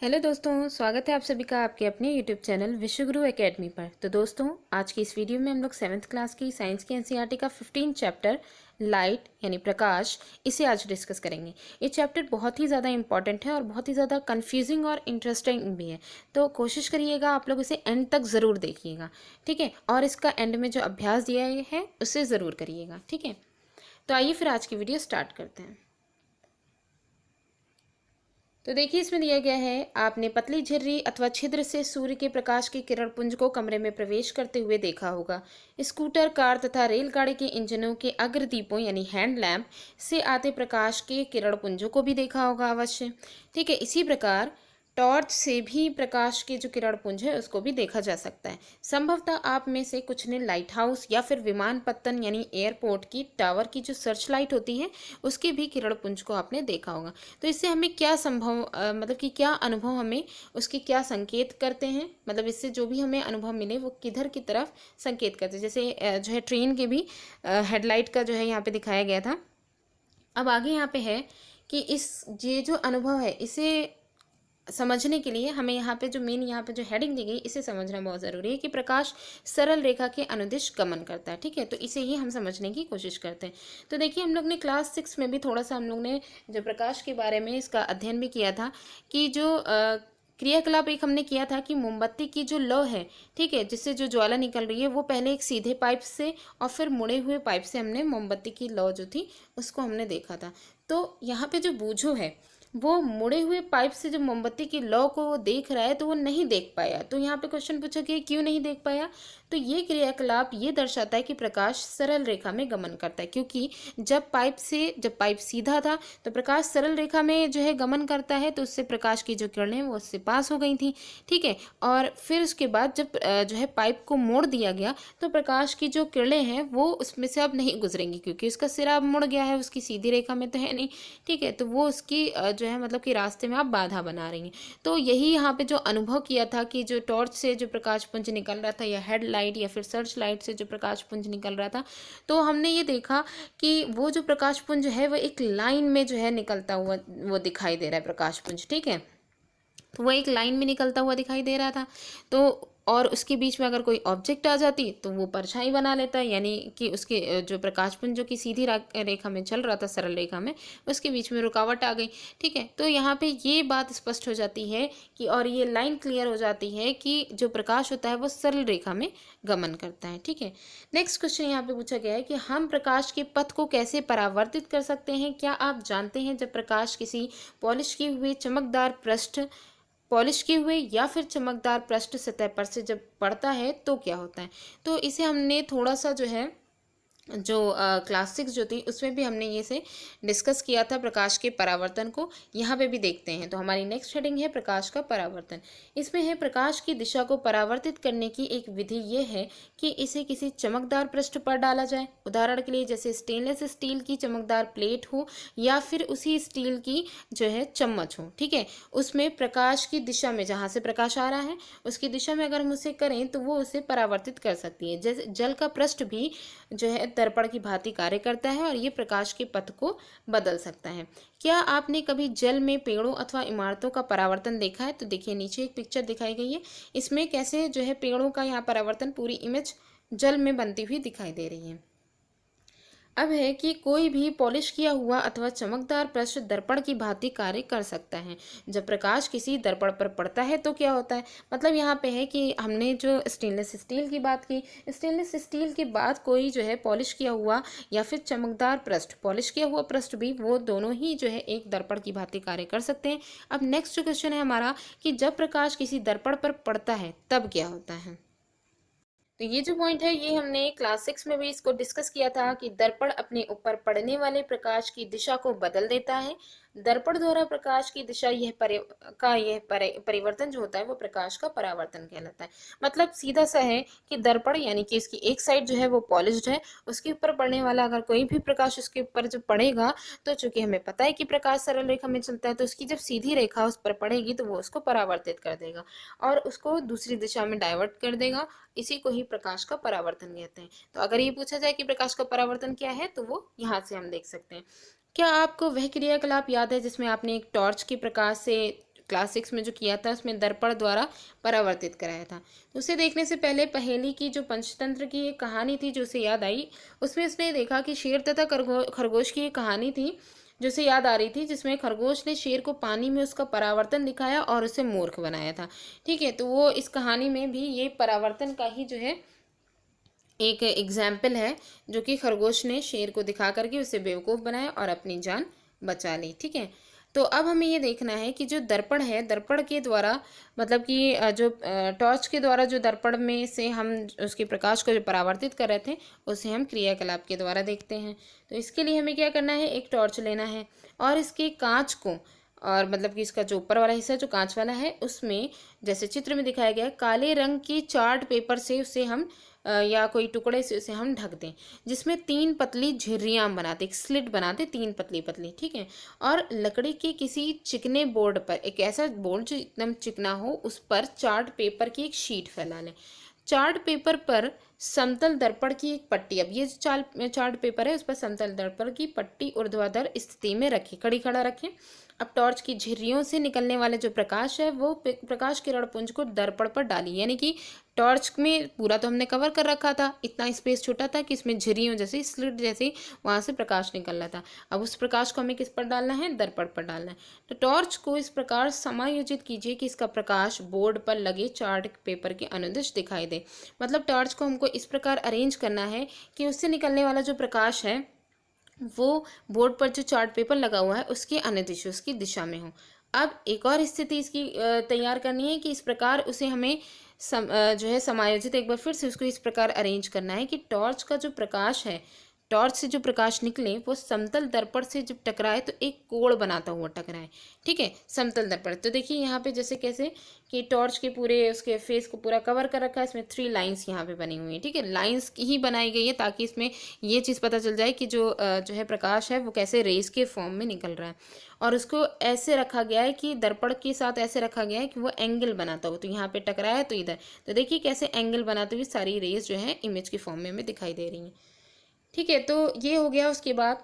Hello दोस्तों, स्वागत है आप सभी का आपके अपने यूट्यूब चैनल विश्वगुरु एकेडमी पर। तो दोस्तों, आज की इस वीडियो में हम लोग 7th क्लास की साइंस की एनसीईआरटी का 15 चैप्टर लाइट यानी प्रकाश, इसे आज डिस्कस करेंगे। ये चैप्टर बहुत ही ज़्यादा इंपॉर्टेंट है और बहुत ही ज़्यादा कन्फ्यूजिंग और इंटरेस्टिंग भी है। तो कोशिश करिएगा आप लोग इसे एंड तक ज़रूर देखिएगा, ठीक है। और इसका एंड में जो अभ्यास दिया है उसे ज़रूर करिएगा, ठीक है। तो आइए फिर आज की वीडियो स्टार्ट करते हैं। तो देखिए, इसमें दिया गया है, आपने पतली झिर्री अथवा छिद्र से सूर्य के प्रकाश के किरण पुंज को कमरे में प्रवेश करते हुए देखा होगा। स्कूटर, कार तथा रेलगाड़ी के इंजनों के अग्रदीपों यानी हैंड लैम्प से आते प्रकाश के किरण पुंजों को भी देखा होगा अवश्य, ठीक है। इसी प्रकार टॉर्च से भी प्रकाश के जो किरण पुंज है उसको भी देखा जा सकता है। संभवतः आप में से कुछ ने लाइट हाउस या फिर विमानपत्तन यानी एयरपोर्ट की टावर की जो सर्च लाइट होती है उसके भी किरण पुंज को आपने देखा होगा। तो इससे हमें क्या मतलब कि क्या अनुभव, हमें उसके क्या संकेत करते हैं, मतलब इससे जो भी हमें अनुभव मिले वो किधर की तरफ संकेत करते हैं। जैसे जो है ट्रेन के भी हेडलाइट का जो है यहाँ पे दिखाया गया था। अब आगे यहाँ पे है कि ये जो अनुभव है इसे समझने के लिए हमें यहाँ पे जो मेन यहाँ पे जो हेडिंग दी गई इसे समझना बहुत ज़रूरी है कि प्रकाश सरल रेखा के अनुदिश गमन करता है, ठीक है। तो इसे ही हम समझने की कोशिश करते हैं। तो देखिए, हम लोग ने क्लास 6 में भी थोड़ा सा हम लोग ने जो प्रकाश के बारे में इसका अध्ययन भी किया था कि जो क्रियाकलाप एक हमने किया था कि मोमबत्ती की जो लौ है, ठीक है, जिससे जो ज्वाला निकल रही है वो पहले एक सीधे पाइप से और फिर मुड़े हुए पाइप से हमने मोमबत्ती की लौ जो थी उसको हमने देखा था। तो यहाँ पे जो बूझो है वो मुड़े हुए पाइप से जब मोमबत्ती की लौ को वो देख रहा है तो वो नहीं देख पाया। तो यहाँ पे क्वेश्चन पूछा कि क्यों नहीं देख पाया। तो ये क्रियाकलाप ये दर्शाता है कि प्रकाश सरल रेखा में गमन करता है, क्योंकि जब पाइप सीधा था तो प्रकाश सरल रेखा में जो है गमन करता है, तो उससे प्रकाश की जो किरणें वो उससे पास हो गई थी, ठीक है। और फिर उसके बाद जब जो है पाइप को मोड़ दिया गया तो प्रकाश की जो किरणें हैं वो उसमें से अब नहीं गुजरेंगी, क्योंकि उसका सिरा अब मुड़ गया है, उसकी सीधी रेखा में तो है नहीं, ठीक है। तो वो उसकी जो है मतलब कि रास्ते में आप बाधा बना रही हैं। तो यही यहाँ पे जो अनुभव किया था कि जो टॉर्च से जो प्रकाश पुंज निकल रहा था या हेडलाइट या फिर सर्च लाइट से जो प्रकाश पुंज निकल रहा था, तो हमने ये देखा कि वो जो प्रकाश पुंज है वो एक लाइन में जो है निकलता हुआ वो दिखाई दे रहा है प्रकाश पुंज, ठीक है। तो वो एक लाइन में निकलता हुआ दिखाई दे रहा था। तो और उसके बीच में अगर कोई ऑब्जेक्ट आ जाती तो वो परछाई बना लेता है, यानी कि उसके जो प्रकाशपुंज जो कि सीधी रेखा में चल रहा था, सरल रेखा में, उसके बीच में रुकावट आ गई, ठीक है। तो यहाँ पे ये बात स्पष्ट हो जाती है कि, और ये लाइन क्लियर हो जाती है कि जो प्रकाश होता है वो सरल रेखा में गमन करता है, ठीक है। नेक्स्ट क्वेश्चन यहाँ पे पूछा गया है कि हम प्रकाश के पथ को कैसे परावर्तित कर सकते हैं। क्या आप जानते हैं जब प्रकाश किसी पॉलिश किए हुए या फिर चमकदार पृष्ठ सतह पर से जब पड़ता है तो क्या होता है। तो इसे हमने थोड़ा सा जो है जो क्लास 6 जो थी उसमें भी हमने ये से डिस्कस किया था प्रकाश के परावर्तन को। यहाँ पे भी देखते हैं। तो हमारी नेक्स्ट हेडिंग है प्रकाश का परावर्तन। इसमें है प्रकाश की दिशा को परावर्तित करने की एक विधि ये है कि इसे किसी चमकदार पृष्ठ पर डाला जाए। उदाहरण के लिए जैसे स्टेनलेस स्टील की चमकदार प्लेट हो या फिर उसी स्टील की जो है चम्मच हो, ठीक है। उसमें प्रकाश की दिशा में, जहाँ से प्रकाश आ रहा है उसकी दिशा में अगर हम उसे करें तो वो उसे परावर्तित कर सकती है। जैसे जल का पृष्ठ भी जो है दर्पण की भांति कार्य करता है और ये प्रकाश के पथ को बदल सकता है। क्या आपने कभी जल में पेड़ों अथवा इमारतों का परावर्तन देखा है। तो देखिए, नीचे एक पिक्चर दिखाई गई है, इसमें कैसे जो है पेड़ों का यहाँ परावर्तन, पूरी इमेज जल में बनती हुई दिखाई दे रही है। अब है कि कोई भी पॉलिश किया हुआ अथवा चमकदार पृष्ठ दर्पण की भांति कार्य कर सकता है। जब प्रकाश किसी दर्पण पर पड़ता है तो क्या होता है, मतलब यहाँ पे है कि हमने जो स्टेनलेस स्टील की बात की, स्टेनलेस स्टील के बाद कोई जो है पॉलिश किया हुआ या फिर चमकदार पृष्ठ, पॉलिश किया हुआ पृष्ठ भी, वो दोनों ही जो है एक दर्पण की भांति कार्य कर सकते हैं। अब नेक्स्ट क्वेश्चन है हमारा कि जब प्रकाश किसी दर्पण पर पड़ता है तब क्या होता है। तो ये जो पॉइंट है ये हमने क्लास 6 में भी इसको डिस्कस किया था कि दर्पण अपने ऊपर पड़ने वाले प्रकाश की दिशा को बदल देता है। दर्पण द्वारा प्रकाश की दिशा परिवर्तन जो होता है वो प्रकाश का परावर्तन कहलाता है। मतलब सीधा सा है कि दर्पण यानी कि इसकी एक साइड जो है वो पॉलिश्ड है, उसके ऊपर पड़ने वाला अगर कोई भी प्रकाश उसके ऊपर जब पड़ेगा तो चूंकि हमें पता है कि प्रकाश सरल रेखा में चलता है, तो उसकी जब सीधी रेखा उस पर पड़ेगी तो वो उसको परावर्तित कर देगा और उसको दूसरी दिशा में डाइवर्ट कर देगा। इसी को ही प्रकाश का परावर्तन कहते हैं। तो अगर ये पूछा जाए कि प्रकाश का परावर्तन क्या है तो वो यहाँ से हम देख सकते हैं। क्या आपको वह क्रियाकलाप याद है जिसमें आपने एक टॉर्च के प्रकाश से क्लास 6 में जो किया था उसमें दर्पण द्वारा परावर्तित कराया था। तो उसे देखने से पहले पहेली की जो पंचतंत्र की एक कहानी थी जो उसे याद आई, उसमें उसने देखा कि शेर तथा खरगोश की एक कहानी थी जो उसे याद आ रही थी, जिसमें खरगोश ने शेर को पानी में उसका परावर्तन दिखाया और उसे मूर्ख बनाया था। ठीक है, तो वो इस कहानी में भी ये परावर्तन का ही जो है एक एग्जाम्पल है, जो कि खरगोश ने शेर को दिखा करके उसे बेवकूफ़ बनाया और अपनी जान बचा ली। ठीक है, तो अब हमें ये देखना है कि जो दर्पण है, दर्पण के द्वारा मतलब कि जो टॉर्च के द्वारा जो दर्पण में से हम उसके प्रकाश को जो परावर्तित कर रहे थे, उसे हम क्रियाकलाप के द्वारा देखते हैं। तो इसके लिए हमें क्या करना है, एक टॉर्च लेना है और इसके कांच को, और मतलब कि इसका जो ऊपर वाला हिस्सा जो कांच वाला है उसमें जैसे चित्र में दिखाया गया है, काले रंग की चार्ट पेपर से उसे हम या कोई टुकड़े से उसे हम ढक दें, जिसमें 3 पतली झिर्रियाँ बनाते, एक स्लिट बनाते 3 पतली पतली। ठीक है, और लकड़ी के किसी चिकने बोर्ड पर, एक ऐसा बोर्ड जो एकदम चिकना हो, उस पर चार्ट पेपर की एक शीट फैला लें। चार्ट पेपर पर समतल दर्पण की एक पट्टी, अब ये चार्ट पेपर है उस पर समतल दर्पण की पट्टी ऊर्ध्वाधर स्थिति में रखें, खड़ी खड़ा रखें। अब टॉर्च की झिर्रियों से निकलने वाले जो प्रकाश है वो प्रकाश किरण पुंज को दर्पण पर डाली, यानी कि टॉर्च में पूरा तो हमने कवर कर रखा था, इतना स्पेस छोटा था कि इसमें झिर्रियों जैसे स्लिट जैसे वहाँ से प्रकाश निकल रहा था। अब उस प्रकाश को हमें किस पर डालना है, दर्पण पर डालना है। तो टॉर्च को इस प्रकार समायोजित कीजिए कि इसका प्रकाश बोर्ड पर लगे चार्ट पेपर के अनुदिश दिखाई दे। मतलब टॉर्च को हमको इस प्रकार अरेंज करना है कि उससे निकलने वाला जो प्रकाश है वो बोर्ड पर जो चार्ट पेपर लगा हुआ है उसके अनुदिश, उसकी दिशा में हो। अब एक और स्थिति इसकी तैयार करनी है कि इस प्रकार उसे हमें जो है समायोजित, एक बार फिर से उसको इस प्रकार अरेंज करना है कि टॉर्च का जो प्रकाश है, टॉर्च से जो प्रकाश निकले वो समतल दर्पण से जब टकराए तो एक कोण बनाता हुआ टकराए। ठीक है, समतल दर्पण। तो देखिए यहाँ पे जैसे कैसे कि टॉर्च के पूरे उसके फेस को पूरा कवर कर रखा है, इसमें 3 लाइंस यहाँ पे बनी हुई हैं। ठीक है, लाइंस ही बनाई गई है ताकि इसमें ये चीज़ पता चल जाए कि जो है प्रकाश है वो कैसे रेस के फॉर्म में निकल रहा है, और उसको ऐसे रखा गया है कि दर्पण के साथ ऐसे रखा गया है कि वो एंगल बनाता हो। तो यहाँ पे टकराया तो इधर, तो देखिए कैसे एंगल बनाते हुए सारी रेस जो है इमेज के फॉर्म में हमें दिखाई दे रही हैं। ठीक है, तो ये हो गया। उसके बाद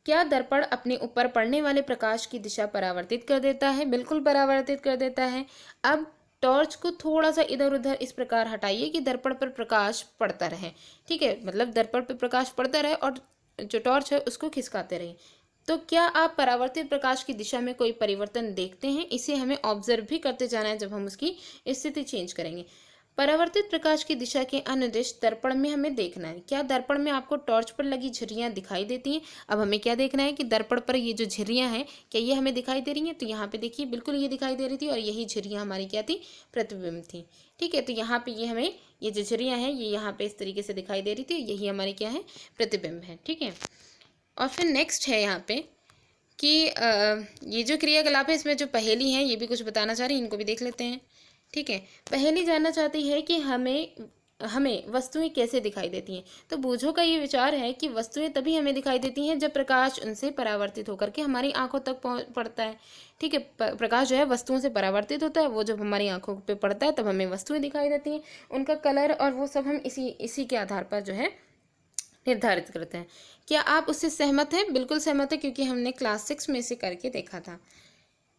क्या दर्पण अपने ऊपर पड़ने वाले प्रकाश की दिशा परावर्तित कर देता है? बिल्कुल परावर्तित कर देता है। अब टॉर्च को थोड़ा सा इधर उधर इस प्रकार हटाइए कि दर्पण पर प्रकाश पड़ता रहे। ठीक है, मतलब दर्पण पर प्रकाश पड़ता रहे और जो टॉर्च है उसको खिसकाते रहे। तो क्या आप परावर्तित प्रकाश की दिशा में कोई परिवर्तन देखते हैं? इसे हमें ऑब्जर्व भी करते जाना है जब हम उसकी स्थिति चेंज करेंगे। परावर्तित प्रकाश की दिशा के अनुदिश दर्पण में हमें देखना है, क्या दर्पण में आपको टॉर्च पर लगी झिर्रियाँ दिखाई देती हैं? अब हमें क्या देखना है कि दर्पण पर ये जो झिर्रियाँ हैं क्या ये हमें दिखाई दे रही हैं? तो यहाँ पे देखिए बिल्कुल ये दिखाई दे रही थी और यही झिर्रियाँ हमारी क्या थी, प्रतिबिंब थी। ठीक है, तो यहाँ पे ये हमें ये जो झिर्रियाँ हैं ये यहाँ पे इस तरीके से दिखाई दे रही थी, यही हमारी क्या है, प्रतिबिंब है। ठीक है, और फिर नेक्स्ट है यहाँ पे कि ये जो क्रियाकलाप है इसमें जो पहेली हैं ये भी कुछ बताना चाह रही हैं, इनको भी देख लेते हैं। ठीक है, पहेली जानना चाहती है कि हमें हमें वस्तुएं कैसे दिखाई देती हैं। तो बूझो का ये विचार है कि वस्तुएं तभी हमें दिखाई देती हैं जब प्रकाश उनसे परावर्तित होकर के हमारी आंखों तक पड़ता है। ठीक है, प्रकाश जो है वस्तुओं से परावर्तित होता है, वो जब हमारी आंखों पे पड़ता है तब हमें वस्तुएं दिखाई देती हैं, उनका कलर और वो सब हम इसी के आधार पर जो है निर्धारित करते हैं। क्या आप उससे सहमत हैं? बिल्कुल सहमत है, क्योंकि हमने क्लास 6 में से करके देखा था।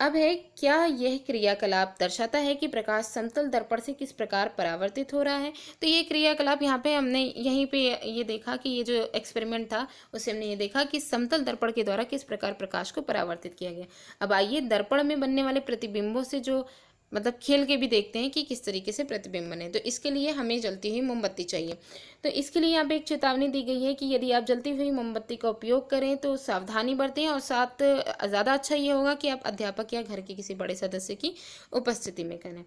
अब है, क्या यह क्रियाकलाप दर्शाता है कि प्रकाश समतल दर्पण से किस प्रकार परावर्तित हो रहा है? तो ये क्रियाकलाप यहाँ पे हमने यहीं पे ये देखा कि ये जो एक्सपेरिमेंट था उससे हमने ये देखा कि समतल दर्पण के द्वारा किस प्रकार प्रकाश को परावर्तित किया गया। अब आइए दर्पण में बनने वाले प्रतिबिंबों से जो मतलब खेल के भी देखते हैं कि किस तरीके से प्रतिबिंब बने। तो इसके लिए हमें जलती हुई मोमबत्ती चाहिए। तो इसके लिए यहाँ पे एक चेतावनी दी गई है कि यदि आप जलती हुई मोमबत्ती का उपयोग करें तो सावधानी बरतें, और साथ ज़्यादा अच्छा ये होगा कि आप अध्यापक या घर के किसी बड़े सदस्य की उपस्थिति में करें।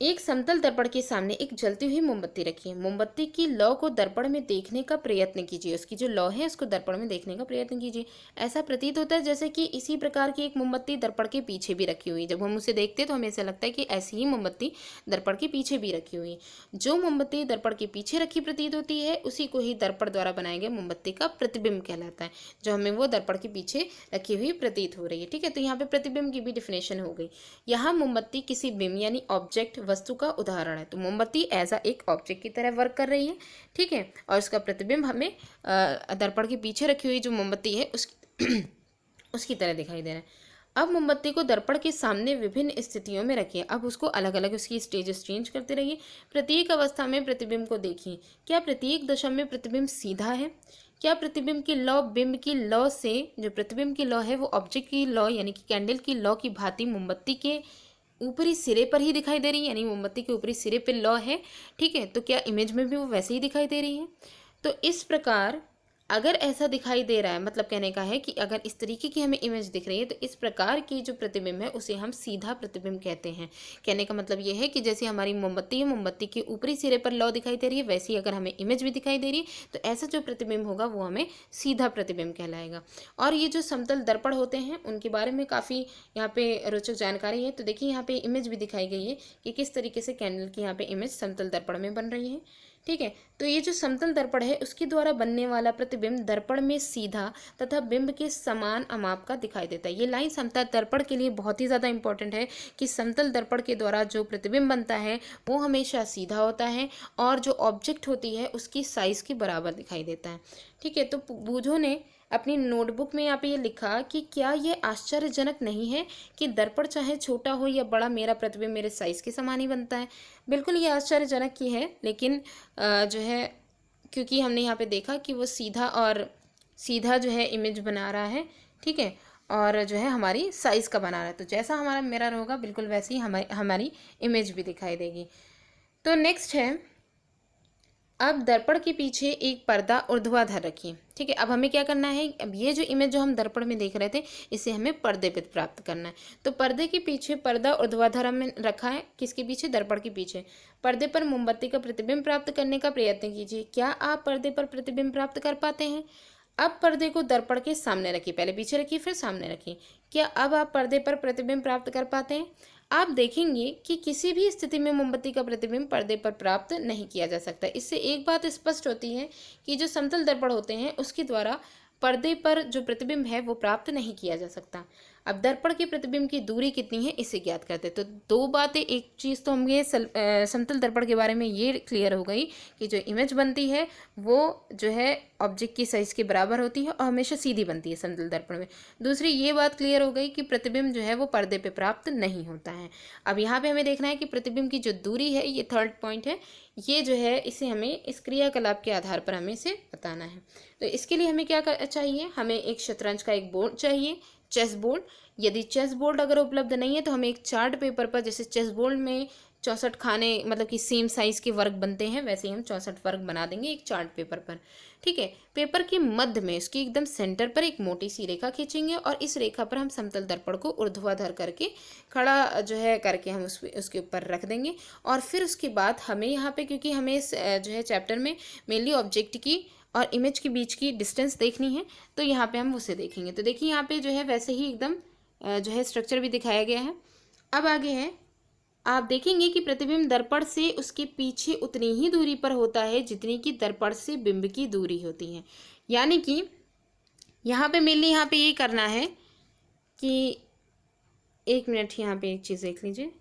एक समतल दर्पण के सामने एक जलती हुई मोमबत्ती रखिए। मोमबत्ती की लौ को दर्पण में देखने का प्रयत्न कीजिए, उसकी जो लौ है उसको दर्पण में देखने का प्रयत्न कीजिए। ऐसा प्रतीत होता है जैसे कि इसी प्रकार की एक मोमबत्ती दर्पण के पीछे भी रखी हुई। जब हम उसे देखते हैं तो हमें ऐसा लगता है कि ऐसी ही मोमबत्ती दर्पण के पीछे भी रखी हुई। जो मोमबत्ती दर्पण के पीछे रखी प्रतीत होती है उसी को ही दर्पण द्वारा बनाए गए मोमबत्ती का प्रतिबिंब कहलाता है, जो हमें वो दर्पण के पीछे रखी हुई प्रतीत हो रही है। ठीक है, तो यहाँ पे प्रतिबिंब की भी डिफिनेशन हो गई। यहाँ मोमबत्ती किसी बिंब यानी ऑब्जेक्ट वस्तु का उदाहरण है। तो मोमबत्ती एज एक ऑब्जेक्ट की तरह वर्क कर रही है। ठीक है, और इसका प्रतिबिंब हमें दर्पण के पीछे रखी हुई जो मोमबत्ती है उसकी उसकी तरह दिखाई दे रहा है। अब मोमबत्ती को दर्पण के सामने विभिन्न स्थितियों में रखिए। अब उसको अलग अलग उसकी स्टेजेस चेंज करते रहिए। प्रत्येक अवस्था में प्रतिबिंब को देखिए। क्या प्रत्येक दशा में प्रतिबिंब सीधा है? क्या प्रतिबिंब की लौ बिंब की लौ से, जो प्रतिबिंब की लौ है वो ऑब्जेक्ट की लौ यानी कि कैंडल की लौ की भांति मोमबत्ती के ऊपरी सिरे पर ही दिखाई दे रही है, यानी मोमबत्ती के ऊपरी सिरे पर लौ है। ठीक है, तो क्या इमेज में भी वो वैसे ही दिखाई दे रही है? तो इस प्रकार अगर ऐसा दिखाई दे रहा है, मतलब कहने का है कि अगर इस तरीके की हमें इमेज दिख रही है तो इस प्रकार की जो प्रतिबिंब है उसे हम सीधा प्रतिबिंब कहते हैं। कहने का मतलब ये है कि जैसे हमारी मोमबत्ती है, मोमबत्ती के ऊपरी सिरे पर लौ दिखाई दे रही है, वैसी अगर हमें इमेज भी दिखाई दे रही है तो ऐसा जो प्रतिबिंब होगा वो हमें सीधा प्रतिबिंब कहलाएगा। और ये जो समतल दर्पण होते हैं उनके बारे में काफ़ी यहाँ पे रोचक जानकारी है। तो देखिए यहाँ पे इमेज भी दिखाई गई है कि किस तरीके से कैंडल की यहाँ पे इमेज समतल दर्पण में बन रही है। ठीक है, तो ये जो समतल दर्पण है उसके द्वारा बनने वाला प्रतिबिंब दर्पण में सीधा तथा बिंब के समान अमाप का दिखाई देता है। ये लाइन समतल दर्पण के लिए बहुत ही ज़्यादा इंपॉर्टेंट है कि समतल दर्पण के द्वारा जो प्रतिबिंब बनता है वो हमेशा सीधा होता है और जो ऑब्जेक्ट होती है उसकी साइज़ के बराबर दिखाई देता है। ठीक है, तो बूझो ने अपनी नोटबुक में यहाँ पे ये लिखा कि क्या ये आश्चर्यजनक नहीं है कि दर्पण चाहे छोटा हो या बड़ा, मेरा प्रतिबिंब मेरे साइज़ के समान ही बनता है। बिल्कुल ये आश्चर्यजनक ही है, लेकिन जो है क्योंकि हमने यहाँ पे देखा कि वो सीधा जो है इमेज बना रहा है। ठीक है, और जो है हमारी साइज़ का बना रहा है, तो जैसा हमारा मिरर होगा बिल्कुल वैसी ही हमारी इमेज भी दिखाई देगी। तो नेक्स्ट है, अब दर्पण के पीछे एक पर्दा ऊर्ध्वाधर रखिए। ठीक है, अब हमें क्या करना है, अब ये जो इमेज जो हम दर्पण में देख रहे थे इसे हमें पर्दे पे प्राप्त करना है। तो पर्दे के पीछे पर्दा ऊर्ध्वाधर हमने रखा है, किसके पीछे? दर्पण के पीछे। पर्दे पर मोमबत्ती का प्रतिबिंब प्राप्त करने का प्रयत्न कीजिए। क्या आप पर्दे पर प्रतिबिंब प्राप्त कर पाते हैं? अब पर्दे को दर्पण के सामने रखिए, पहले पीछे रखिए फिर सामने रखिए। क्या अब आप पर्दे पर प्रतिबिंब प्राप्त कर पाते हैं? आप देखेंगे कि किसी भी स्थिति में मोमबत्ती का प्रतिबिंब पर्दे पर प्राप्त नहीं किया जा सकता। इससे एक बात स्पष्ट होती है कि जो समतल दर्पण होते हैं उसके द्वारा पर्दे पर जो प्रतिबिंब है वो प्राप्त नहीं किया जा सकता। अब दर्पण के प्रतिबिंब की दूरी कितनी है इसे ज्ञात करते हैं। तो दो बातें, एक चीज़ तो हम ये समतल दर्पण के बारे में ये क्लियर हो गई कि जो इमेज बनती है वो जो है ऑब्जेक्ट की साइज़ के बराबर होती है और हमेशा सीधी बनती है समतल दर्पण में। दूसरी ये बात क्लियर हो गई कि प्रतिबिंब जो है वो पर्दे पे प्राप्त नहीं होता है। अब यहाँ पे हमें देखना है कि प्रतिबिंब की जो दूरी है, ये थर्ड पॉइंट है, ये जो है इसे हमें इस क्रियाकलाप के आधार पर हमें इसे बताना है। तो इसके लिए हमें क्या चाहिए, हमें एक शतरंज का एक बोर्ड चाहिए, चेस बोर्ड। यदि चेस बोर्ड अगर उपलब्ध नहीं है तो हमें एक चार्ट पेपर पर, जैसे चेस बोर्ड में 64 खाने मतलब कि सेम साइज़ के वर्ग बनते हैं, वैसे ही हम 64 वर्ग बना देंगे एक चार्ट पेपर पर। ठीक है, पेपर के मध्य में उसकी एकदम सेंटर पर एक मोटी सी रेखा खींचेंगे और इस रेखा पर हम समतल दर्पण को ऊर्ध्वाधर करके खड़ा जो है करके हम उसके ऊपर रख देंगे। और फिर उसके बाद हमें यहाँ पे, क्योंकि हमें इस जो है चैप्टर में मेनली ऑब्जेक्ट की और इमेज के बीच की डिस्टेंस देखनी है, तो यहाँ पे हम उसे देखेंगे। तो देखिए यहाँ पे जो है वैसे ही एकदम जो है स्ट्रक्चर भी दिखाया गया है। अब आगे है, आप देखेंगे कि प्रतिबिंब दर्पण से उसके पीछे उतनी ही दूरी पर होता है जितनी कि दर्पण से बिंब की दूरी होती है। यानी कि यहाँ पे मेनली यहाँ पे ये करना है कि एक मिनट, यहाँ पे एक चीज़ देख लीजिए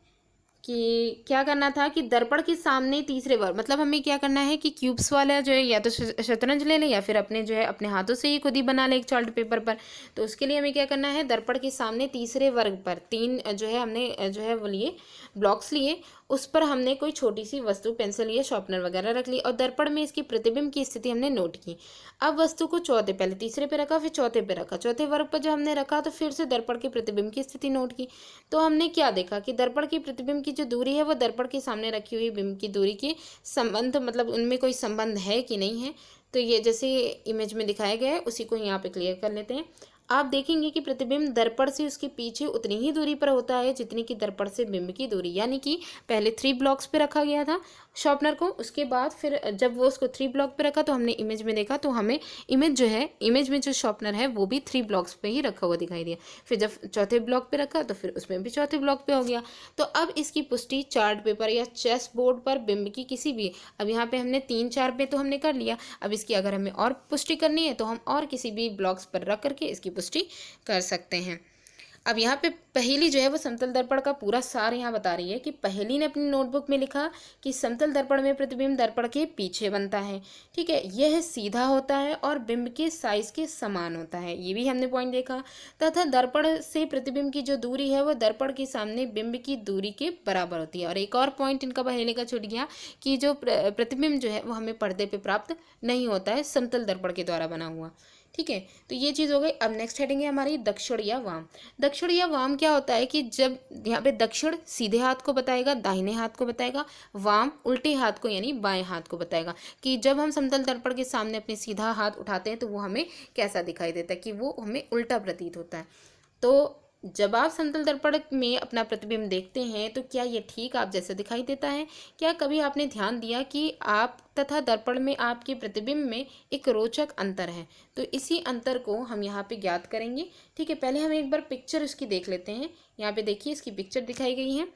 कि क्या करना था कि दर्पण के सामने तीसरे वर्ग, मतलब हमें क्या करना है कि क्यूब्स वाला जो है या तो शतरंज ले लें या फिर अपने जो है अपने हाथों से ही खुद ही बना लें एक चार्ट पेपर पर। तो उसके लिए हमें क्या करना है, दर्पण के सामने तीसरे वर्ग पर तीन जो है हमने जो है वो लिए ब्लॉक्स लिए, उस पर हमने कोई छोटी सी वस्तु, पेंसिल या शार्पनर वगैरह रख ली और दर्पण में इसकी प्रतिबिंब की स्थिति हमने नोट की। अब वस्तु को चौथे, पहले तीसरे पे रखा फिर चौथे पे रखा, चौथे वर्ग पर जब हमने रखा तो फिर से दर्पण के प्रतिबिंब की स्थिति नोट की। तो हमने क्या देखा कि दर्पण की प्रतिबिंब की जो दूरी है वो दर्पण के सामने रखी हुई बिंब की दूरी के संबंध, मतलब उनमें कोई संबंध है कि नहीं है। तो ये जैसे इमेज में दिखाया गया है उसी को यहाँ पे क्लियर कर लेते हैं। आप देखेंगे कि प्रतिबिंब दर्पण से उसके पीछे उतनी ही दूरी पर होता है जितनी कि दर्पण से बिंब की दूरी, यानी कि पहले 3 ब्लॉक्स पे रखा गया था शार्पनर को, उसके बाद फिर जब वो उसको 3 ब्लॉक पे रखा तो हमने इमेज में देखा तो हमें इमेज जो है, इमेज में जो शार्पनर है वो भी 3 ब्लॉक्स पे ही रखा हुआ दिखाई दिया। फिर जब चौथे ब्लॉक पे रखा तो फिर उसमें भी चौथे ब्लॉक पे हो गया। तो अब इसकी पुष्टि चार्ट पेपर या चेस बोर्ड पर बिंब की किसी भी, अब यहाँ पे हमने 3-4 पे तो हमने कर लिया, अब इसकी अगर हमें और पुष्टि करनी है तो हम और किसी भी ब्लॉक्स पर रख करके इसकी पुष्टि कर सकते हैं। अब यहाँ पे पहेली जो है वो समतल दर्पण का पूरा सार यहाँ बता रही है कि पहेली ने अपनी नोटबुक में लिखा कि समतल दर्पण में प्रतिबिंब दर्पण के पीछे बनता है। ठीक है, यह सीधा होता है और बिंब के साइज के समान होता है, ये भी हमने पॉइंट देखा। तथा दर्पण से प्रतिबिंब की जो दूरी है वो दर्पण के सामने बिंब की दूरी के बराबर होती है। और एक और पॉइंट इनका पहेली का छूट गया कि जो प्रतिबिंब जो है वो हमें पर्दे पे प्राप्त नहीं होता है, समतल दर्पण के द्वारा बना हुआ। ठीक है, तो ये चीज़ हो गई। अब नेक्स्ट हेडिंग है हमारी दक्षिण या वाम। दक्षिण या वाम क्या होता है कि जब यहाँ पे दक्षिण सीधे हाथ को बताएगा, दाहिने हाथ को बताएगा, वाम उल्टे हाथ को यानी बाएं हाथ को बताएगा कि जब हम समतल दर्पण के सामने अपने सीधा हाथ उठाते हैं तो वो हमें कैसा दिखाई देता है, कि वो हमें उल्टा प्रतीत होता है। तो जब आप समतल दर्पण में अपना प्रतिबिंब देखते हैं तो क्या ये ठीक आप जैसा दिखाई देता है? क्या कभी आपने ध्यान दिया कि आप तथा दर्पण में आपके प्रतिबिंब में एक रोचक अंतर है? तो इसी अंतर को हम यहाँ पे ज्ञात करेंगे। ठीक है, पहले हम एक बार पिक्चर इसकी देख लेते हैं। यहाँ पे देखिए इसकी पिक्चर दिखाई गई है।